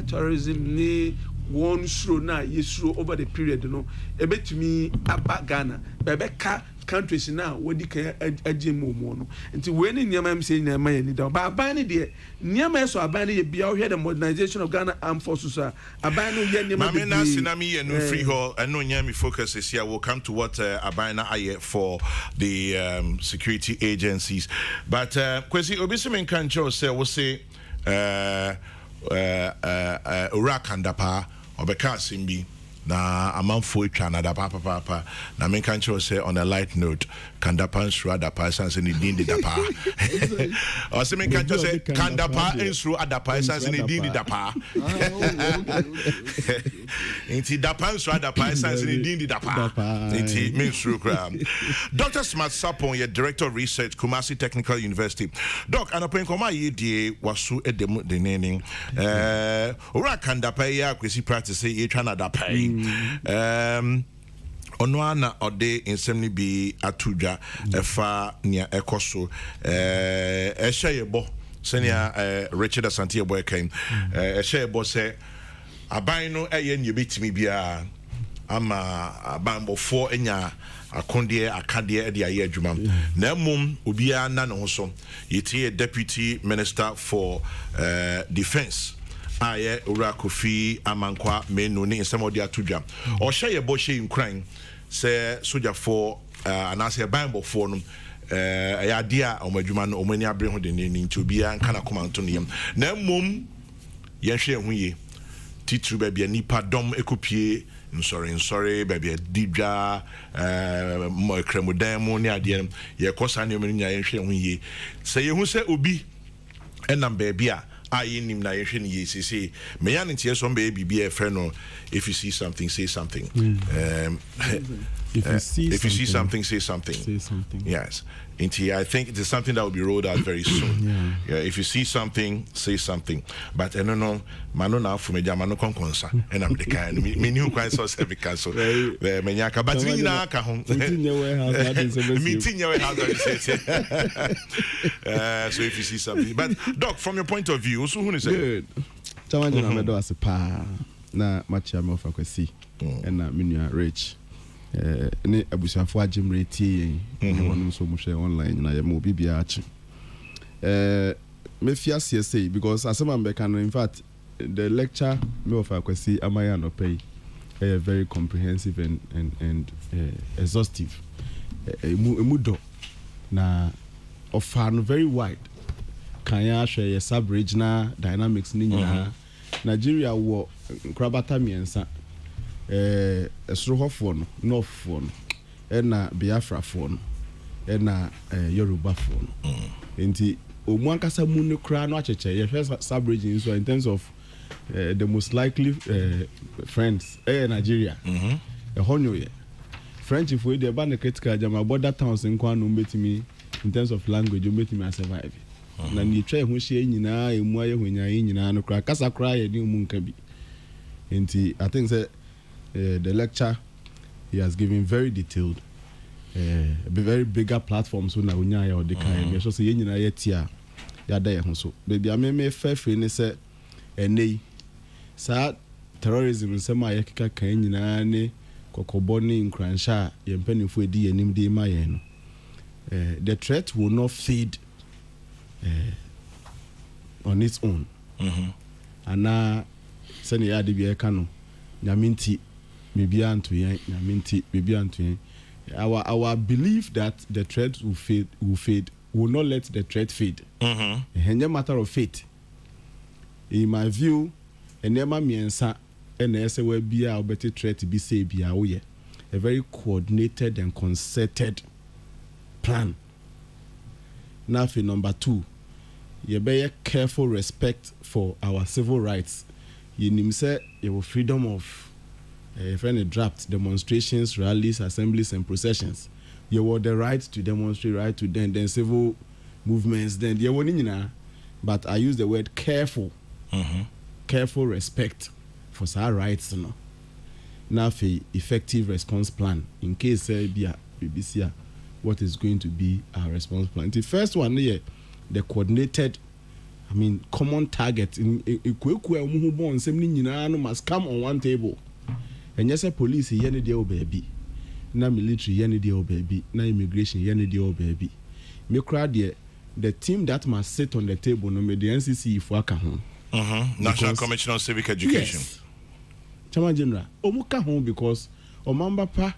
tourism ni one slow na yesro over the period no ebetumi aba Ghana bebeka countries now wodi kan agemu mo no nti we ni nyama am say nyama ye ni da ba aban ni de nyama so aban ni ye bia we the modernization of Ghana armed forces aban no ye nyama be na sinami ye no free hall and no nyama focus is here. We'll come to what aban na aye for the security agencies, but kwesi obisi men kan cho say we say ora kandapa obeka simbi na amanfo etwa na da papa na men kan cho say on a light note kandapa nsru adapa sanse ni din de dapa o se men kan cho say kandapa nsru adapa sanse ni din de dapa inti dapa nsru adapa sanse ni din de dapa inti men nsru kra. Dr. Smart Sapon, your director of research Kumasi Technical University. Doc anapen koma ye die wasu edemu de nening ora kandapa ya kwesi practice ye twa na dapa Onoana ode insemni bi atudwa efa nia ekoso ehye senia Richard Asante boy came ehye se aban no eye nye betimi bia ama aban bofo enya akonde akade e de aye adwuma na mum obia na no so yeti deputy minister for defense aye ora Kofi Amankwa menu ni nsɛmɔde atudwa ɔhyɛ ye bɔ hyɛ nkran sɛ soldier for anase bible for no idea or Majuma or many abring in to be and kind of come out to him. Now, mum, Yanshe Huye, Titru baby, a nipa dom ecopie, sorry, baby, a dibja, cremodemo, near the end, ya cosanium in Yanshe Huye. Say you who say Ubi, and I'm baby. I in him nation yes say me yan tie some baby be a friend or if you see something say something if you see something say something yes I think it is something that will be rolled out very soon. If you see something say something but I don't know mano na fu me jama no konkonsa and I'm the kind me new quite so every cancel the menyaka but ni na ka ho meeting your house so if you see something but doc from your point of view so who is good challenge na medo as pa na matcha me ofa kwasi and na menua rich ne abusuafo agem reti wonum so mo share online na ye mo bibia achi me fia CSA because asema mbeka no in fact the lecture me ofa kwasi amaya no pay very comprehensive and exhaustive emudo na ofa no very wide kan ya hwe ye sub regional dynamics ni nyina Nigeria wo krabata miensa esrohofo no northfo no na Biafra fo no na Yoruba fo no enti omu ankasa mu ne kra no acheche ye hwe sub region so in terms of the most likely friends Nigeria honyo ye French if we dey ba ne critical jama border towns nkwa no metimi in terms of language o metimi survive na ni twa ho hye nyina emu aye honyan nyina no kra kasa kra ye ni mu nka bi enti I think say the lecture he has given very detailed very bigger platforms so na onya ya ode kan me so say nyina ye tia ya da ye ho so baby ameme fafe ni say enei sa terrorism nsema ya kika kan nyina ne kokobo ni nkransha ye mpanifo edi yenim de ma ye no the threat will not fade on its own ana sene ya de bi eka no nyaminti bibia anto yen nyaminti bibia anto yen our belief that the threat will not let the threat fade a matter of faith in my view enema miensa ena ese we bia obeti threat bi say bia wo ye a very coordinated and concerted plan. Now for number 2, you be careful respect for our civil rights. You nim say your freedom of draft demonstrations, rallies, assemblies, and processions. You have the right to demonstrate, right to then civil movements. Then you want but I use the word careful, careful respect for our rights. No. Now for effective response plan in case BBC. What is going to be our response plan? The first one here, the coordinated, common target in must come on one table. And yes, police yeni de baby, na military yeni de baby, na immigration yeni de baby. Me crowd the team that must sit on the table no me the NCC if waka home. National Commission on Civic Education. Yes. Chairman General, omuka home because omamba pa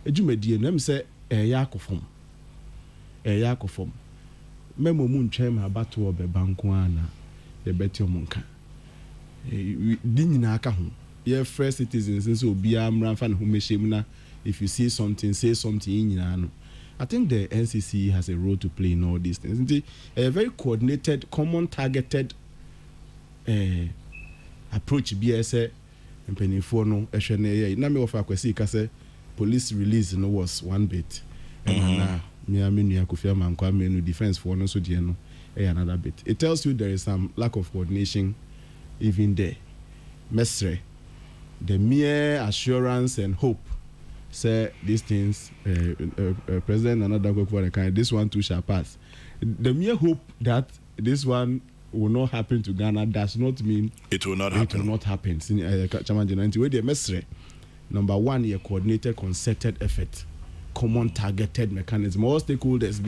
ejumedie no say yakofom memo mu ntwem abato obebanko ana ye beti omunka di nyina aka ho ye first citizens nso obi amra fa ne ho mehiem na if you see something say something nyina no I think the NCC has a role to play in all these things. A very coordinated, common targeted approach BSA and penifo no ehwe na me ofa kwesi ka say police release no was one bit and na me amenu akofia mankwa menu defense for no so die no another bit. It tells you there is some lack of coordination even there. Mesre the mere assurance and hope say these things President another go for the kind this one too shall pass. The mere hope that this one will not happen to Ghana does not mean it will not happen. It will not happen. Number one, a coordinated, concerted effort, common targeted mechanism. All stakeholders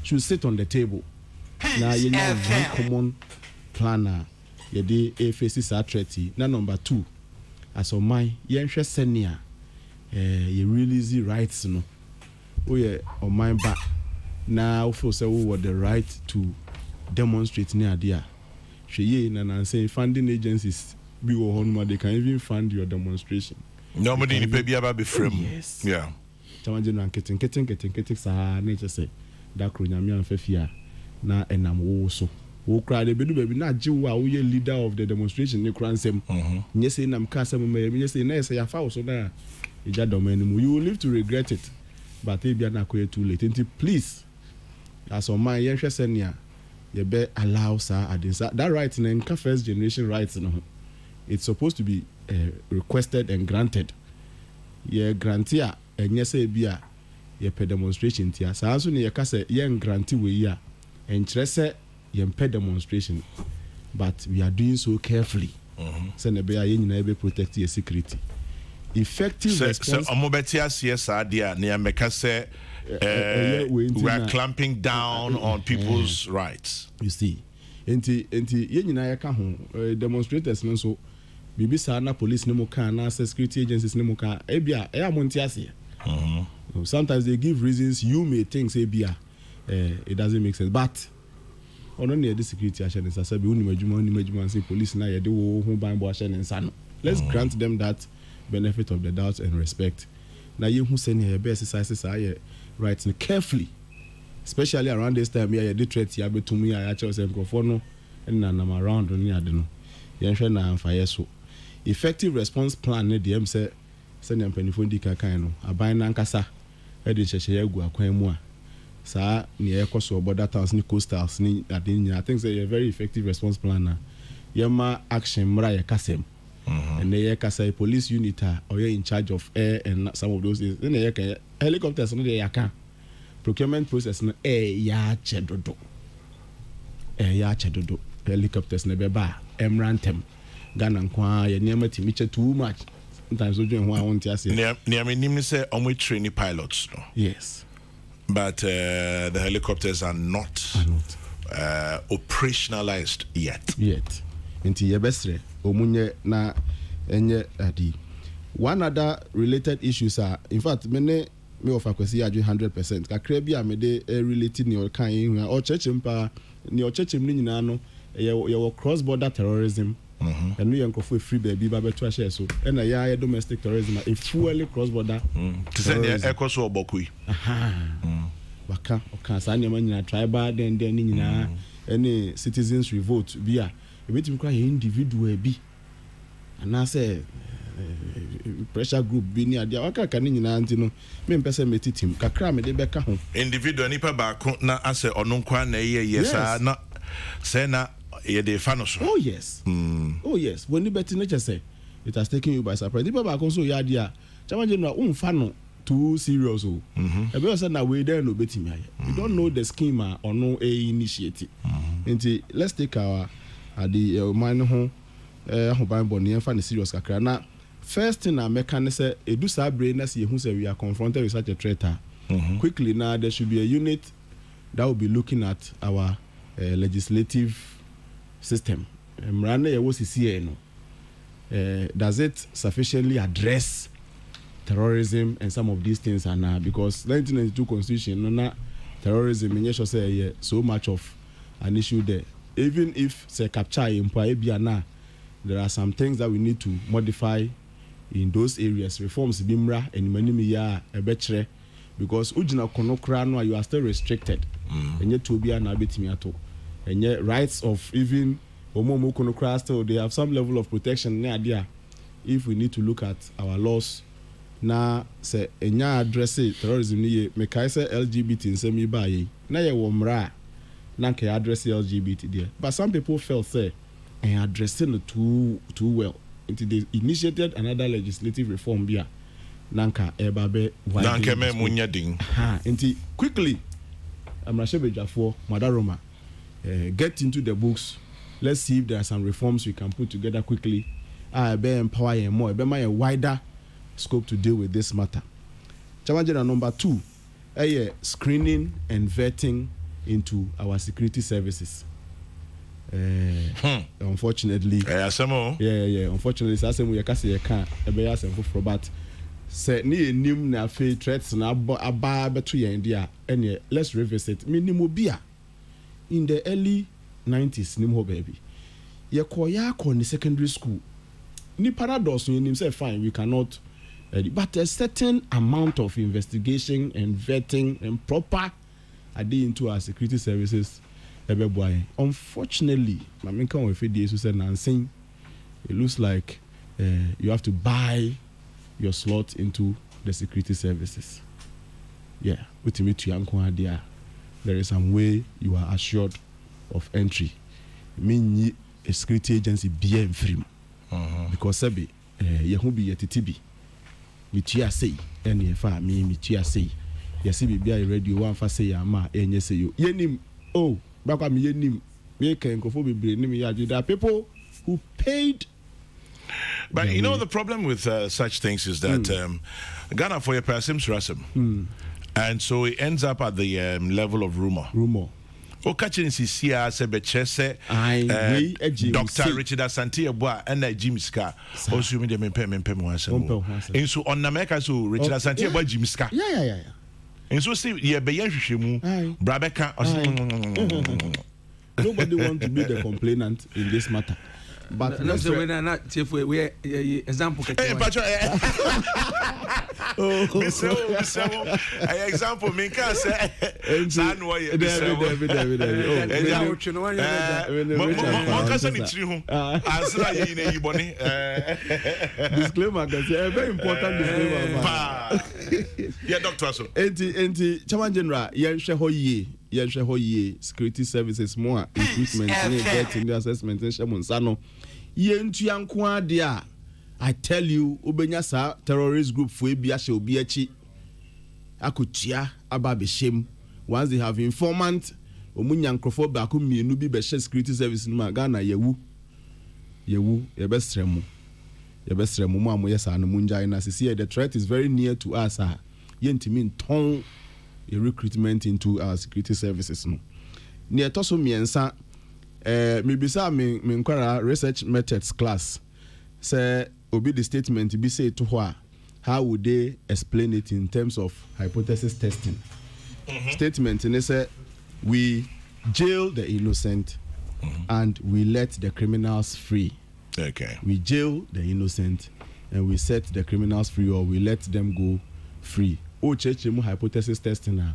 should sit on the table. Now you know one common planner. You de faces are treaty. Now number two, as of my senior, you release rights no yeah on my back now feel say we the right to demonstrate near there. She and say funding agencies be they can even fund your demonstration. Nobody in the baby be frame. Yes. Yeah. Chamajin getting sa nature say that krunyami and fefia na enam so. Wo cry the baby na jiwa wo ye leader of the demonstration ne kran sem. Nye say nam ka sem me nye say na say ya fa so na ija domain mu. You will live to regret it. But e bia na ko too late. Please as on my yen hwe senia you be allow sir that right in first generation rights no. It's supposed to be requested and granted. Ye grantia enye say bia ye pe demonstration tia. Sa so ne ye ka say ye granti we ya enkyere say ye pe demonstration, but we are doing so carefully. Say ne be ya nyina be protect your security. Effective response. So omobetia CSR dia ne meka say we are clamping down on people's rights. You see, enti ye nyina ye ka ho demonstrators no so bibi sa na police ne mo kan na security agencies ne mo kan e bia e amonti ase. Sometimes they give reasons you may think say bia it doesn't make sense, but ono ne the security assurance say be uni majuma say police na ye de wo ho ban bo assurance no. Let's grant them that benefit of the doubt and respect. Na ye hu say ne be exercises are right carefully, especially around this time here the threat ya betumi ya cha say microphone no na nam around ni ade no ye hwe na amfa so effective response plan ne dem say ne mpanifo ndi kan no aban na nkasa e de checheye agu akwan mu a sa ne ekoso border towns ni coastals ni ade nyina. I think say a very effective response plan na yema action mra ye kasem. And they say police unit or you're in charge of air and some of those things. Then they can helicopters no they can procurement process no ya chedodo helicopters ne beba emrantem Ghana kwa ye niam timiche too much. Sometimes we do one want to say niam say only training pilots no. Yes, but the helicopters are not operationalized yet. Into ye bestre omunye na enye adi. One other related issues are, in fact, me offer kwesi aju 100%. Kakra bia me de related ni kan or chechim pa ni o chechim ni nyina no ye cross border terrorism. And we yankofo free baby ba beto share so. And ya domestic terrorism a fully cross border. To send the ekoso obokui. Waka sa nyama nyina tribal den ni nyina any citizens revolt bia ebetim kwa individual bi ana say pressure group bi ni adia waka kan nyina anti no me mpese metitim kakra me de beka ho individual nipa ba ko na ase ononkwa na yesa na say na ye de fa no so. Oh yes. Oh yes, when you bet nature say it has taken you by surprise. Nipa ba ko so ya dia chama je no umfa no too serious o. Ebe say na we there no betimi aye. You don't know the scheme or no initiative. Nti let's take our the man ho ban boni enfa ne serious kakra na first thing I make say edu sa brain na see hu say we are confronted with such a threat. Quickly now there should be a unit that will be looking at our legislative system. Mrana ye wo sisi no does it sufficiently address terrorism and some of these things and because 1992 constitution no na terrorism in sure say so much of an issue there. Even if say capture employee biana, there are some things that we need to modify in those areas. Reforms bimra and many ya a betre because ujina konokra no you are still restricted. And yet to be an abitimiato. And yet rights of even omomo konokra still they have some level of protection near there. If we need to look at our laws na say enya address terrorism ni make I say LGBT in semi baye na ye womra na can address LGBT there. But some people felt say and addressing it too well. Until they initiated another legislative reform here. Nanka ebabe nanka me munya ding. Until quickly Amrashebe Jafo Madaroma get into the books. Let's see if there are some reforms we can put together quickly. Be empower you more, be a wider scope to deal with this matter. Challenge number 2, screening and vetting into our security services. Unfortunately, unfortunately, unfortunately, but Say ni nim na fe threats na aba beto yen dia ene let's revisit minimobia in the early 90s nim ho baby ye koya ko ni secondary school ni paradox you nim say fine we cannot but a certain amount of investigation and vetting and proper ade into our security services ebeboy unfortunately my men kan we fe dey so say nansen it looks like you have to buy your slot into the security services. Yeah, with me to Yankwa there is some way you are assured of entry. Mean a security agency be free. Because sabi yehu bi yetitibi. Me tia say any fa me tia say. Yesi bi a radio one fa say ama enye say you. Yenim oh bakwa me yenim me ken kofo bebre nim ya there people who paid. But you know the problem with such things is that Ghana for your Parasim Rasim. And so it ends up at the level of rumor. O catching CCA Sebechese Dr. Richard Asante Bois and Jim Ska. Also me dem pem once. And so on America so Richard Asante Bois Jim Ska. Yeah. And so see ye be hwehwemu Brabeka. Nobody want to be the complainant in this matter. But no, so when not if we example example me can say disclaimer very important disclaimer. Yeah, Doctor so enti chairman general yenhwe ho security services more recruitment and getting the assessment and shamunsano yentu yanko ade a I tell you obenya sa terrorist group for bia she obi achi akotua aba be shem once they have informant omunya nkrofo ba ko mienu bi be security service no ma Ghana yewu ye bestremu mo amoye sa no munjai na see the threat is very near to us yentimi nton a recruitment into our security services no ne etoso miensa me bisa me nkwara research methods class say obi the statement be say to how would they explain it in terms of hypothesis testing. Statement and they say we jail the innocent and we let the criminals free. Okay, we jail the innocent and we set the criminals free, or we let them go free. O chechemu hypothesis testing na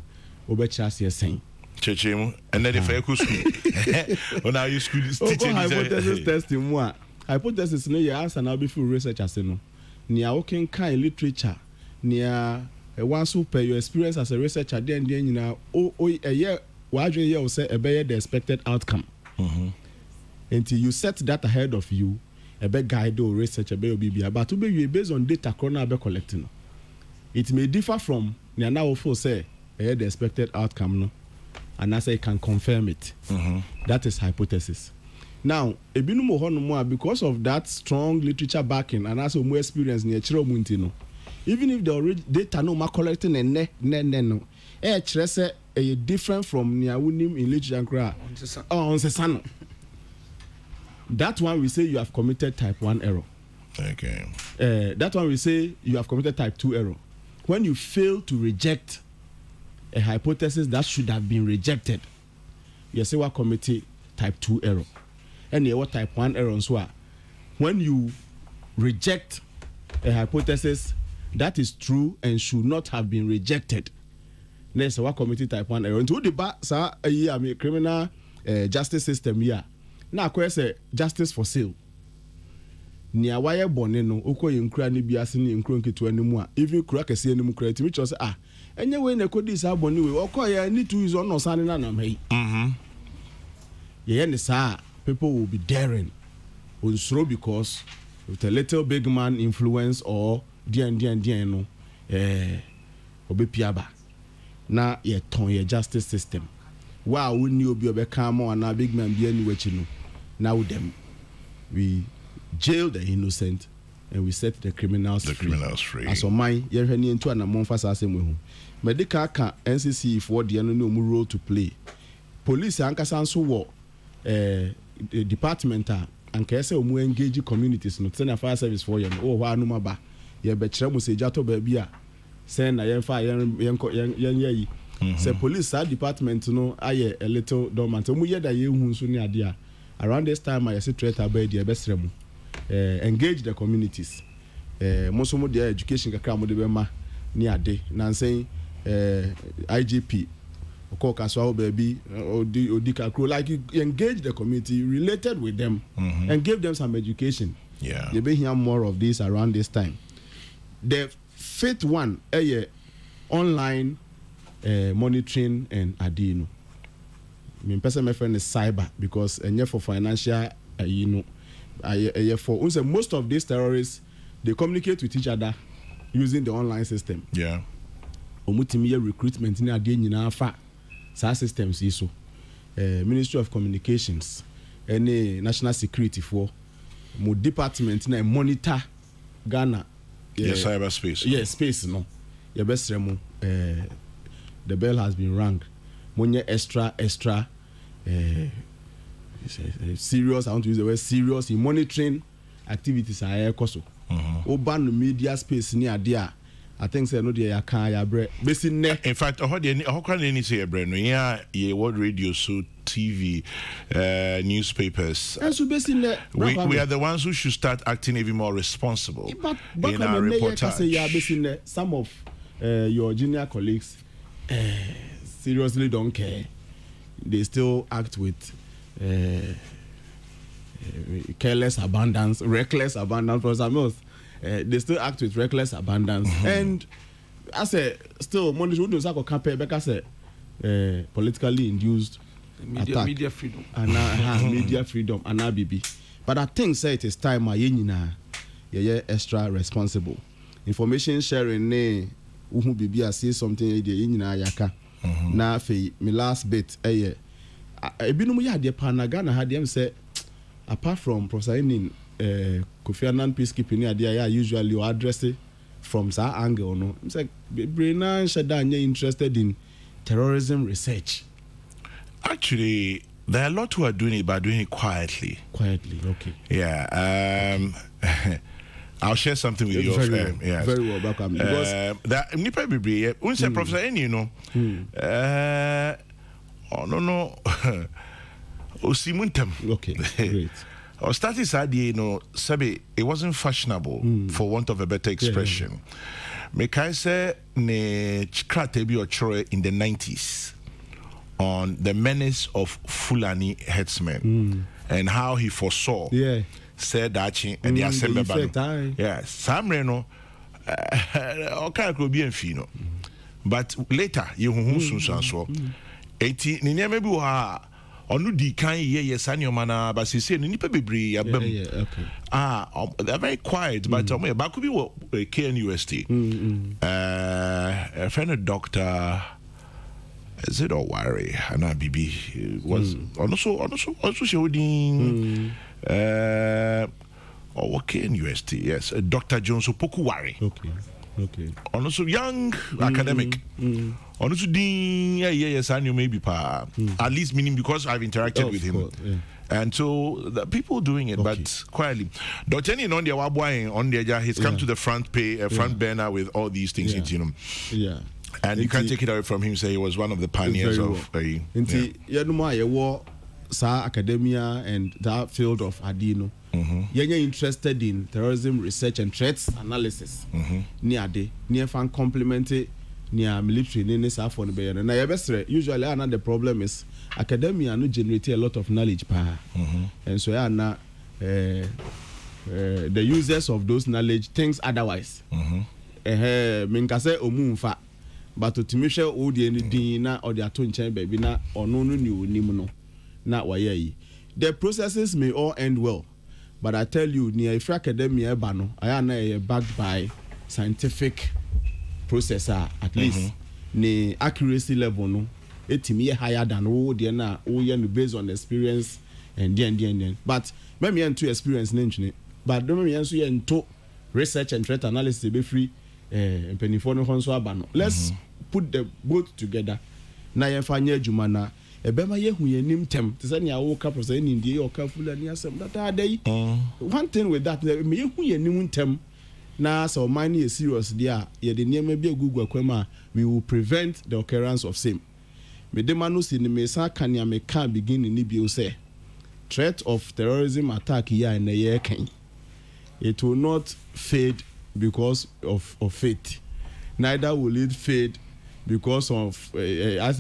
obechas ye saying chechemu and then if I could school on our school is teaching hypothesis testing mo hypothesis no ya answer na be full research as no nia working kind literature nia once you pay your experience as a researcher then nyina a year wadwe ye o say e be the expected outcome until you set that ahead of you e be guide or research e be obi but to be based on data corona be collecting. It may differ from now say the expected outcome, no, and as I can confirm it. That is hypothesis. Now, because of that strong literature backing and also more experience near Chiromutino, even if the data no ma collecting and no, a different from Niawunim in literature and cry on Sesano. That one we say you have committed type 1 error. Okay. That one we say you have committed type 2 error. When you fail to reject a hypothesis that should have been rejected, you say what committee type 2 error. And you what type 1 error so when you reject a hypothesis that is true and should not have been rejected, next what committee type 1 error. Into the back, sir, I mean criminal justice system here. Now, say justice for sale. Nia wire bone no okọ yenkura ne biase ne yenkura nketu animu a even kura kese animu kura timi cho say enye we na kodi sa bone we okọ ya ni to use on no sane na nam hey ye ne sa people will be daring on slow because with a little big man influence or dien no obepiaba na ye ton ye justice system wa we ni obi obeka ma na big man bia ni wachi no now them we jail the innocent and we set the criminals free. As on my yerhani into an among fast as him. Medical can NCC for the no role to play. Police ankasan so war department and kese omu engage communities no send a fire service for you. Oh wa no ba ye be kire mu se jato ba bi a send na yen fa yen yi say police department no aye a little dormant mu ye da ye hu so ni ade a around this time I say threat about the besre mu engage the communities most of the education kakra mo de be ma ni ade na say IGP okoka so baby odi kakro like you engage the community related with them and give them some education. You be hear more of this around this time. The fifth one online monitoring and adino. Me person my friend is cyber because for financial for most of these terrorists they communicate with each other using the online system. Omutimi recruitment ni ade nyina fa sa systems yi so Ministry of Communications any national security for mo department na monitor Ghana cyberspace space no ye besre mo the bell has been rung monye extra serious I want to use the word serious in monitoring activities are koso oban media space ni ade a I think say no dey ya kan ya bre besi ne in fact how can any say bre no yeah world radio so TV newspapers and so besi ne we are the ones who should start acting even more responsible in our reportage. Some of your junior colleagues seriously don't care. They still act with careless abundance, reckless abundance for some else. They still act with reckless abundance, and I say still money should do so campaign because politically induced media freedom and media freedom and ABB. But I think say it is time ye extra responsible information sharing ne uhu bibi I say something dey nyina yaka na fe me last bit ebinum ya de panaga na ha dem say apart from prosigning Kofi Annan peacekeeping idea usually you address it from that angle no it's like Brina Shadanya interested in terrorism research. Actually there are a lot who are doing it but doing it quietly. Okay. I'll share something with you very well back because that nipa bibre unse Professor Eni no no osimuntem. Okay, great. Or started Saturday, Sabi, it wasn't fashionable for want of a better expression. Mekai say ne chkratebi or in the 90s on the menace of Fulani headsmen and how he foresaw said that and the assembly Samre no okay could be fino. But later you so 80 ni maybe onu di kan ye sanyo mana ba sese no nipa bebre abam they're very quiet but ba could be KNUST a friend of doctor is it all worry ana bibi was also showing KNUST yes Dr. Jones Opoku worry okay also young academic honestly yes I knew maybe at least meaning because I've interacted with him and so the people doing it but quietly Dr. Any on their on their he's come to the front burner with all these things and you can't take it away from him say he was one of the pioneers of academia and that field of Adino you're interested in terrorism research and threats analysis near fan complemented near military and usually another problem is academia no generate a lot of knowledge and so the users of those knowledge thinks otherwise minkase omunfa but to timisha odi anything na or the atonchen baby na ono no ni onim no na waye the processes may all end well but I tell you near if academia eba no aya na backed by scientific processor at least the accuracy level no etimi higher than the na no based on experience and then but maybe into experience nchine but don't me so into research and threat analysis be free penifo no honso aba no let's put the both together na ye fa nya adwuma na ebema ye hu ye nim tem te say na wo ka process ni o ka full ani asem that are dey one thing with that me hu ye nim tem na so money is serious there ye the name be Google kwema we will prevent the occurrence of same me de manu si ni me sa kan ya me can begin ni bi say threat of terrorism attack here na ye kan it will not fade because of faith neither will it fade because of as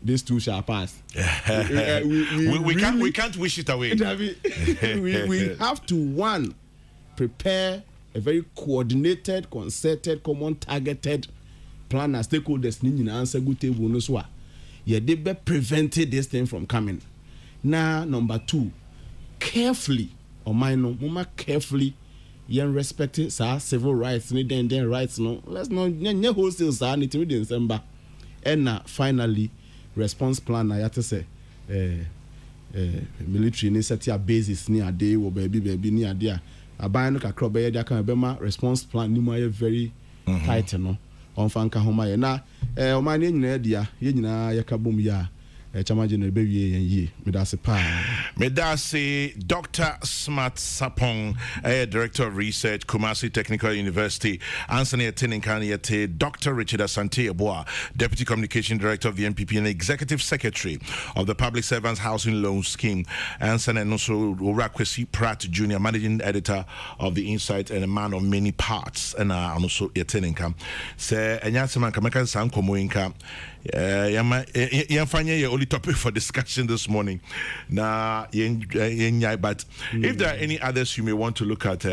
these two shall pass. We can't wish it away. we have to prepare a very coordinated, concerted, common targeted plan as stakeholders need to answer good table no so. Yeah, they be prevented this thing from coming. Now number 2, carefully or minor, carefully. Yen respected civil rights, then rights no. Let's not wholesale sa ni in December. And finally, response plan I have to say military ni set a basis ni ade wo baby ni ade a ban no kakro be ya kan be ma response plan ni mo very tight no. On fanka homa ye na o man ni nyina dia ye nyina ye ka bom ya chamaje no be wie yen yi Medase Dr. Smart Sapong, Director of Research, Kumasi Technical University, Anthony Ateninkani, Dr. Richard Asante Eboa, Deputy Communication Director of the NPP and Executive Secretary of the Public Servants Housing Loan Scheme, Anson and also Urakwesi Pratt Jr., Managing Editor of The Insight and a man of many parts, and also Ateninkam. Se Enyanseman Kameka Sam Komoinka. Your only topic for discussion this morning. But if there are any others you may want to look at,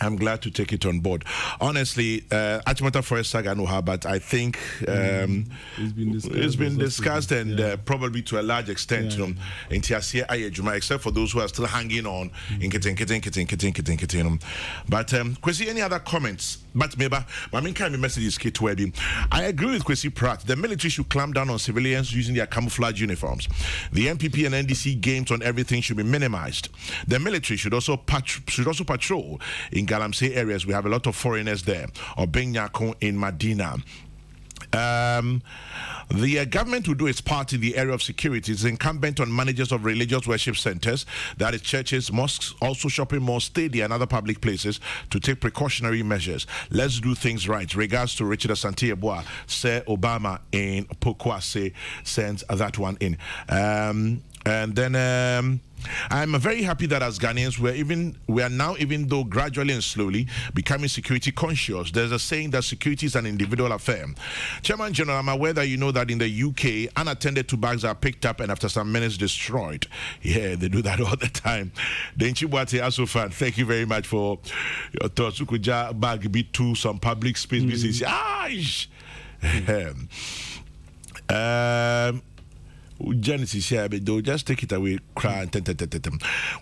I'm glad to take it on board. Honestly, Achimota Forest Saga no ha, but I think it's been discussed and probably to a large extent, you know, in Tiasia Ayejuma, except for those who are still hanging on in Kitten. But Kwesi, any other comments? But maybe my main kind of message is Kate Webby. I agree with Kwesi Pratt. The military should clamp down on civilians using their camouflage uniforms. The NPP and NDC games on everything should be minimized. The military should also patrol in Galamsey areas. We have a lot of foreigners there. Or Benyako in Medina. The government will do its part in the area of security. It's incumbent on managers of religious worship centers, that is churches, mosques, also shopping malls, stadiums and other public places, to take precautionary measures. Let's do things right. Regards to Richard Asante Eboa, Sir Obama in Pokwase sends that one in. And then I'm very happy that as Ghanaians we are now, even though gradually and slowly, becoming security conscious. There's a saying that security is an individual affair. Chairman General, I'm aware that you know that in the UK, unattended to bags are picked up and after some minutes destroyed. Yeah, they do that all the time. Then Chibwate Asofan, thank you very much for your thoughts. You could just bag bit to some public space. Genesis here, but they'll just take it away.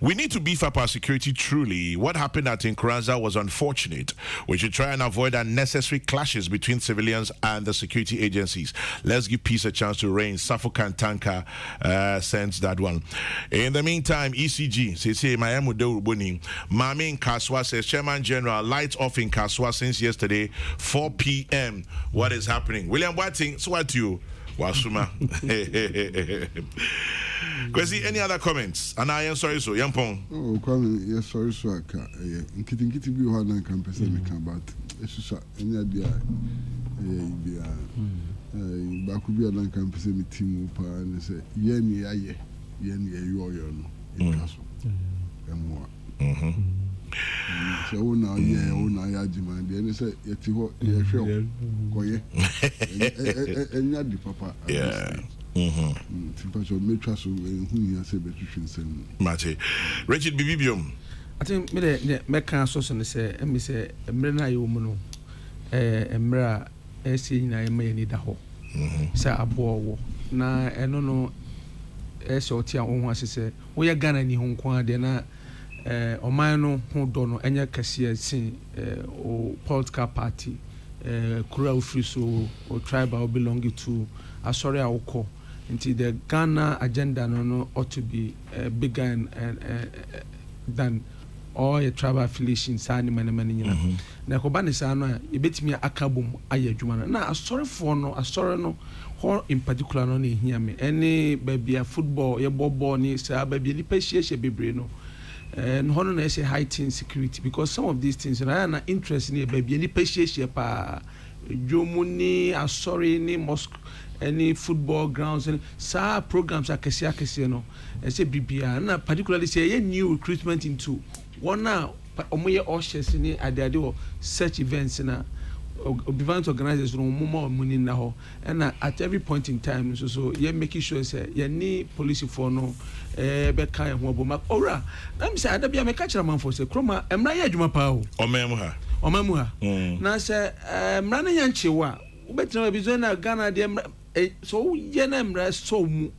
We need to beef up our security truly. What happened at Nkoranza was unfortunate. We should try and avoid unnecessary clashes between civilians and the security agencies. Let's give peace a chance to reign. Safo Tanka sends that one. In the meantime, ECG says, Miami Buni. Mami in Kaswa says, Chairman General, lights off in Kaswa since yesterday, 4 p.m. What is happening? William Watting, so what you? Wasuma. Kwesi, any other comments? And I am sorry, so Yampong. Oh, Kwame, yes, sorry, so I can't. Kitty be one and can person but it's just any idea. Bakubi and can person team and say, Yemi, you are in Castle. And more. So now, Yajima, the end say, yet you and Yadi Papa. Yeah. Richard Bibibium. I think me can so say, and me say, Mrena Yomuno, Mra, na me need a ho. Say a bow. Na, and no, Sotia on was say, we are gonna ni Hong Kong, then. Omano who don't know any Cassia sin or political party, Kura free so or tribe I belong to. Sorry, I will call until the Ghana agenda no ought to be bigger than all a tribal affiliation. Sani many. Na Kobani Sana, you bet me a kabum aye jumana. Now, sorry for no, a sorry no. Or in particular, no hear me. Any baby a football, a bob bonny, say baby, the patience be brino. and hono na say heightened security because some of these things na interest in baby any patience pa jomuni asori ni mosque any football grounds and sa programs akese no say bibia na particularly say a new recruitment into one now omoye ushers ni ade or such events na event organizers no more money na ho and at every point in time so you making sure say you need police for no be kan ho oboma ora na me say adabia me ka kira man for say kroma emra ye adwuma pa o omamu ha na say emra na yanchewa ubetina bi zo na Ghana de so ye na emra so mu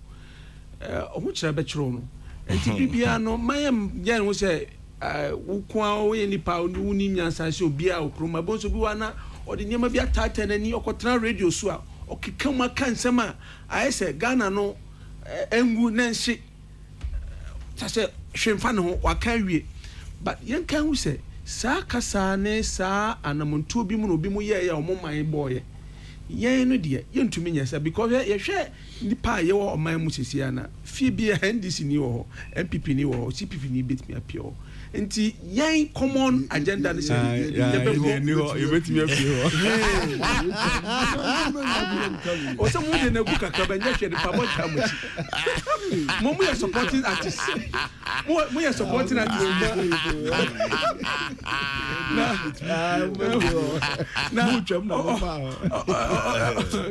ho kira be kiro no enti bibia no mayam ye no say ukwa o ye nipa uni nyansa se obi a okroma bonso bi wa na odi nyema bi atata na ni okotena radio so a okekama kan sema ayese Ghana no engu na nshi tase hwemfa ne ho waka wie but yen kan hu se sa kasa ne sa anamonto bi mu no bi mu ye ya omoman boy yen no de yentumi nyasa because ye hwe nipa ye wo oman mu sisia na fi bi NDC ni wo MPP ni wo CPP ni betimi apio nti yen common agenda ne say ni ho you betimi apio o se mu de na gu kakaba nya hwe de pa bo ta mu mo ya supporting artists mo ya supporting artists na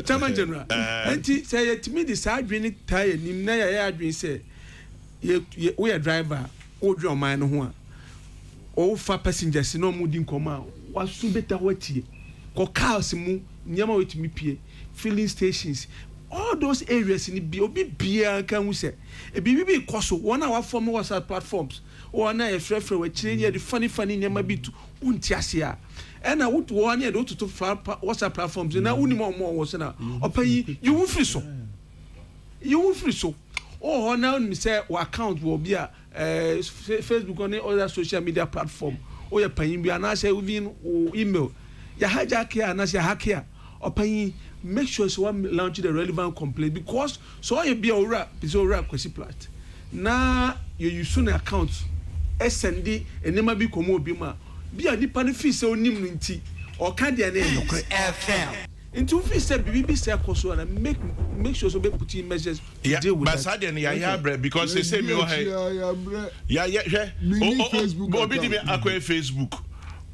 Chairman General enti say yetimi de sa adwene tie nim na ya adwene say we driver o dwo man no ho a o fa passengers no mu di nkoma wasu beta watie ko cars mu nyama wetimi pie filling stations all those areas in bi obi bia kan hu say e bi koso one our form WhatsApp platforms or na e frefre we kire the funny nyama bi tu unti ase a and I would one year to WhatsApp platforms na unimo mo wo se na opayi you will free so oh now me say our account will be Facebook on other social media platform or your payin bi na say even email ya hijack here na say hack here opayi make sure so one launch the relevant complaint because so you be ora is ora kwesi plat na you use an account SND enema bi komo obi ma bi a nipa no fi se onim no nti o ka de na enokre FM into fi se bibi se koso na make sure so be put in measures to deal with but sad and ya because they say me o ya Facebook obi di me akwa Facebook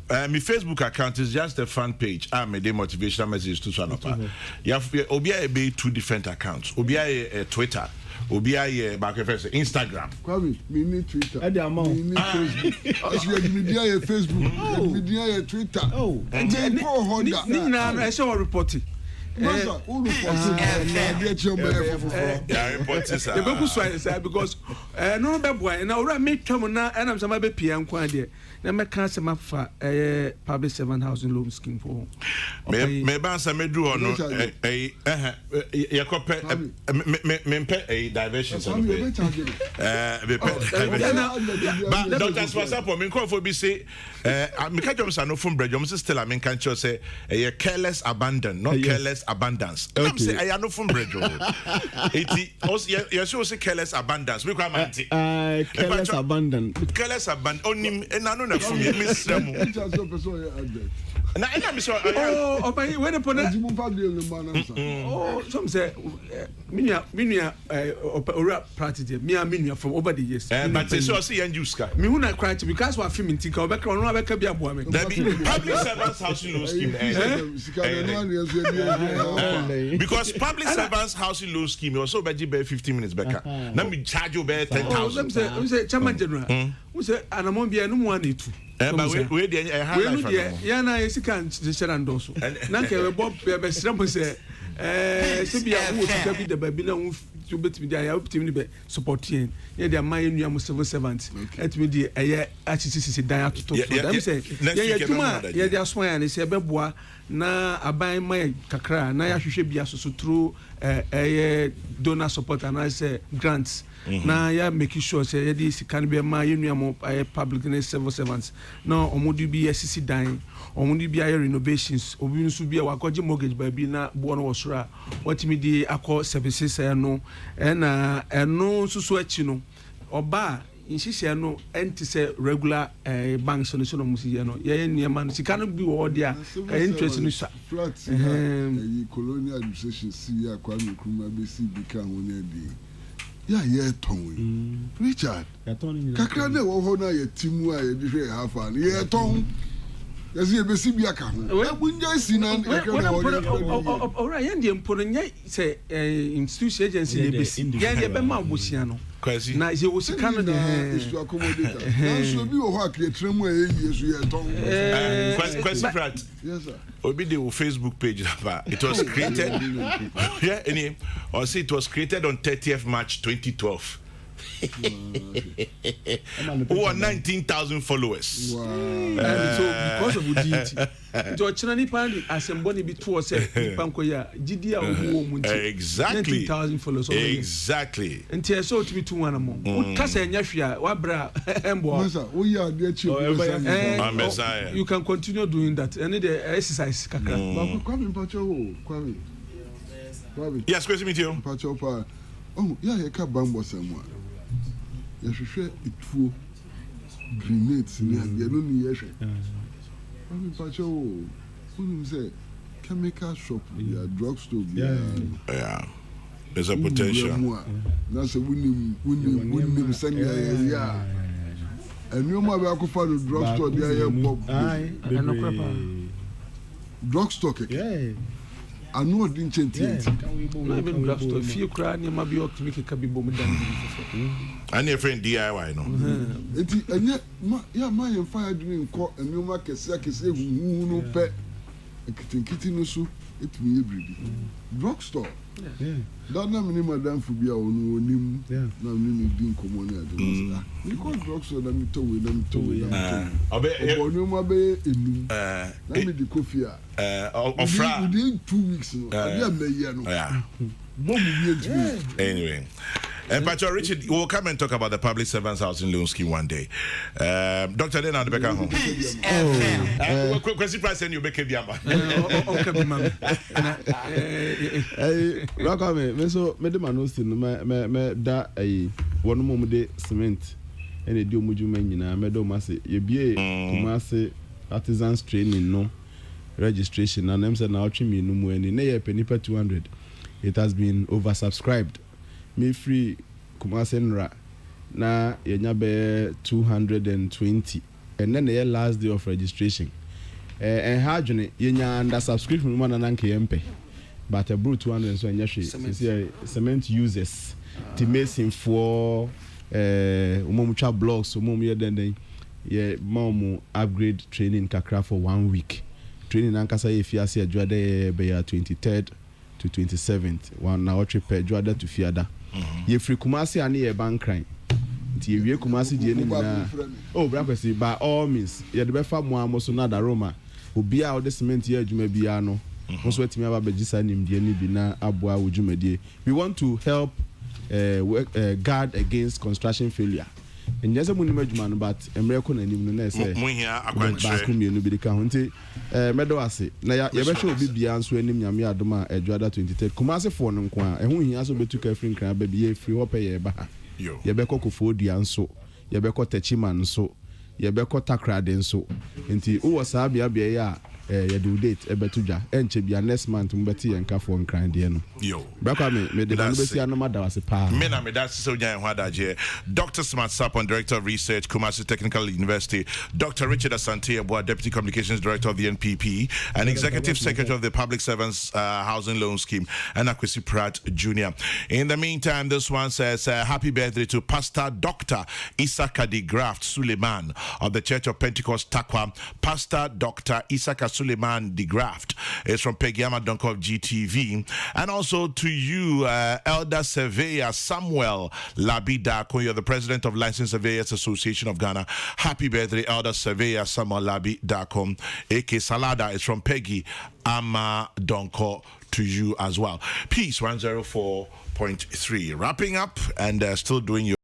my Facebook account is just a fan page. I'm a motivational message to Sanopa. You have Obia be two different accounts. Obia Twitter. Obia back Instagram. Kwame, me need Twitter. At the amount. Me need Facebook. As we media Facebook. Media Twitter. Oh. And then I saw a reporting. Masa, who reporting? Yeah, reporting sir. The book side because no be boy na ora me twam na enam sama be pia nkwa de na me kan se mafa public servant housing loan scheme for me ban sa me du no yakope me pay diversion so be but Dr. Swasapo me call for be say me ka jom sa no from bridge jom still am kan cho say careless abandon not careless abundance. I'm say I no from bridge. Eti you say careless abundance. We kwa manti. Careless abundance. Careless abundance. Onim na no na from me misremu. Na ina mi so oh obai when upon that oh some say minia ora practice me from over the years but say so see use ka me hu na cry because we film tinka obeka no abeka bia boa me public servants housing loan scheme because public servants housing loan scheme also be 15 minutes back na me charge you be 10,000 say Chairman General we say anamon bia no mu anetu but we dey highlight ya na esika share ndoso na nke we bob be sram say se bia wo tika bi de baby na wo betimi dia ya betimi be support yen ye dia man enu am civil servant etimi di eye achichi dan atoto so dem say ye tuma ye dia so ya ne se be boa na aban man kakra na ya hwehwe bia so through donor support and I say grants na ya make sure say ye di sika be ma enu am public and civil servants na omodu bi SCC dan omodu bi renovations obi nso bi wakoje mortgage baby na bo no wosura watimi di akọ services no na eno nso so achi no oba nhihye no enti say regular banks no so no musi ye no ye niema no sika no bi wo dia interest no sa flat colonial administration see ya kwa Nkrumah be see bi ka ho na di ya ye ton Richard kakra na wo ho na ye timu a ye di hwe hafa na ye ton yes ye be see bi aka ho bunja si na kakra na wo ora ye ndi mpo no nye say institution agency de be si ye be ma obosia no na je wo sika no de is to accommodate na so bi wo ho akretre mu ye yesu ye ton question frat yes sir obi the Facebook page it was created yeah any or say it was created on 30th March 2012 over 19,000 followers. Wow. So because of UDT, George Pandi assembly be two or say Pankoya, GDA exactly 19,000 followers. Exactly. And so to be 2 1 more. Kasa Nyafia, Wabra, Embo. We are there Messiah. You can continue doing that. And the exercise. Yes, question with you. Oh, yeah, you can't bambo someone. You should share it for grenades. You don't need it. I'm Pacho. Who say chemical shop, drugstore. Yeah. There's a potential. That's a winning send yeah. And you might have to find a drugstore there. Drugstore. Yeah. I know didn't change it. Even drugstore. If you cry, you might be able to make a cabibo. And your friend DIY, no? And yet, yeah, my fire doing court and you make a sack is a who pet. A kitten so it will be drugstore. That name, Madame Fubia, or no name, no name being common. You call drugstore, let me tow them. I'll bet you my bay in let me the coffee. Within 2 weeks, anyway. And Patrick Richard, we'll come and talk about the public servants housing loan scheme one day. Dr. Dena, the back home. Question price and you make a biamba. Welcome. So, Madam Austin, me da a 1 moment de cement and a do mujumena, Medomasi, ye be Kumasi artisans training, no registration, and I'm saying now, Chimney, no more, and in a penny per 200. It has been oversubscribed. Me free Kumasi Nra na yenya be 220 and then the last day of registration and how june yenya under subscription man na nkempe but a brute 200 so yenya cement users to mason for umomcha blocks umom ye den ye mom upgrade training kakra for 1 week training ankasa ye fiase adwade be 23rd to 27th one na trip adwade to fiada ye free Kumasi ani ye bankran nti ye wie Kumasi die ni na oh brakwesi by all means ye de be fa mo amoso na da Roma obi a the cement ye adwuma bia no mo so atimi aba begisa nim die ni bi na aboa wodwumadie. We want to help guard against construction failure. And yes, I'm going but American and even na say mo hia akwantre ba mienu bi ka ho nti medo ase na ya be hwe obi bia nso anim nyame adoma adwada 23 Kumasi for no nko a ehu hia so betu ka free nkran ba bi ye free hope ye ba ha ye be kokofo dia nso ye be kotachima nso ye be kotakrade nso nti wo sa bia ya ye do date ebetu dwa enche bia next month mbeti ye nka for nkran de no yo brakwa me de no besi anoma da wase pa me na me that's so jan ho adaje. Dr. Smart Sapon, Director of Research, Kumasi Technical University, Dr. Richard Asante Abua, Deputy Communications Director of the NPP and Executive Secretary of the Public Servants Housing Loan Scheme, and Akwesi Pratt Jr. In the meantime, this one says happy birthday to Pastor Dr. Isaka de Graft Suleiman of the Church of Pentecost Takwa. Pastor Dr. Isaka Suleiman de Graft is from Pegiama Donko of GTV. And also to you, Elder Surveyor Samuel Labida, you're the President of Licensed Surveyors Association of Ghana. Happy birthday, Elder Surveyor Samuel Labida. AK Salada is from Peggy Ama Donko to you as well. Peace 104.3. Wrapping up and still doing your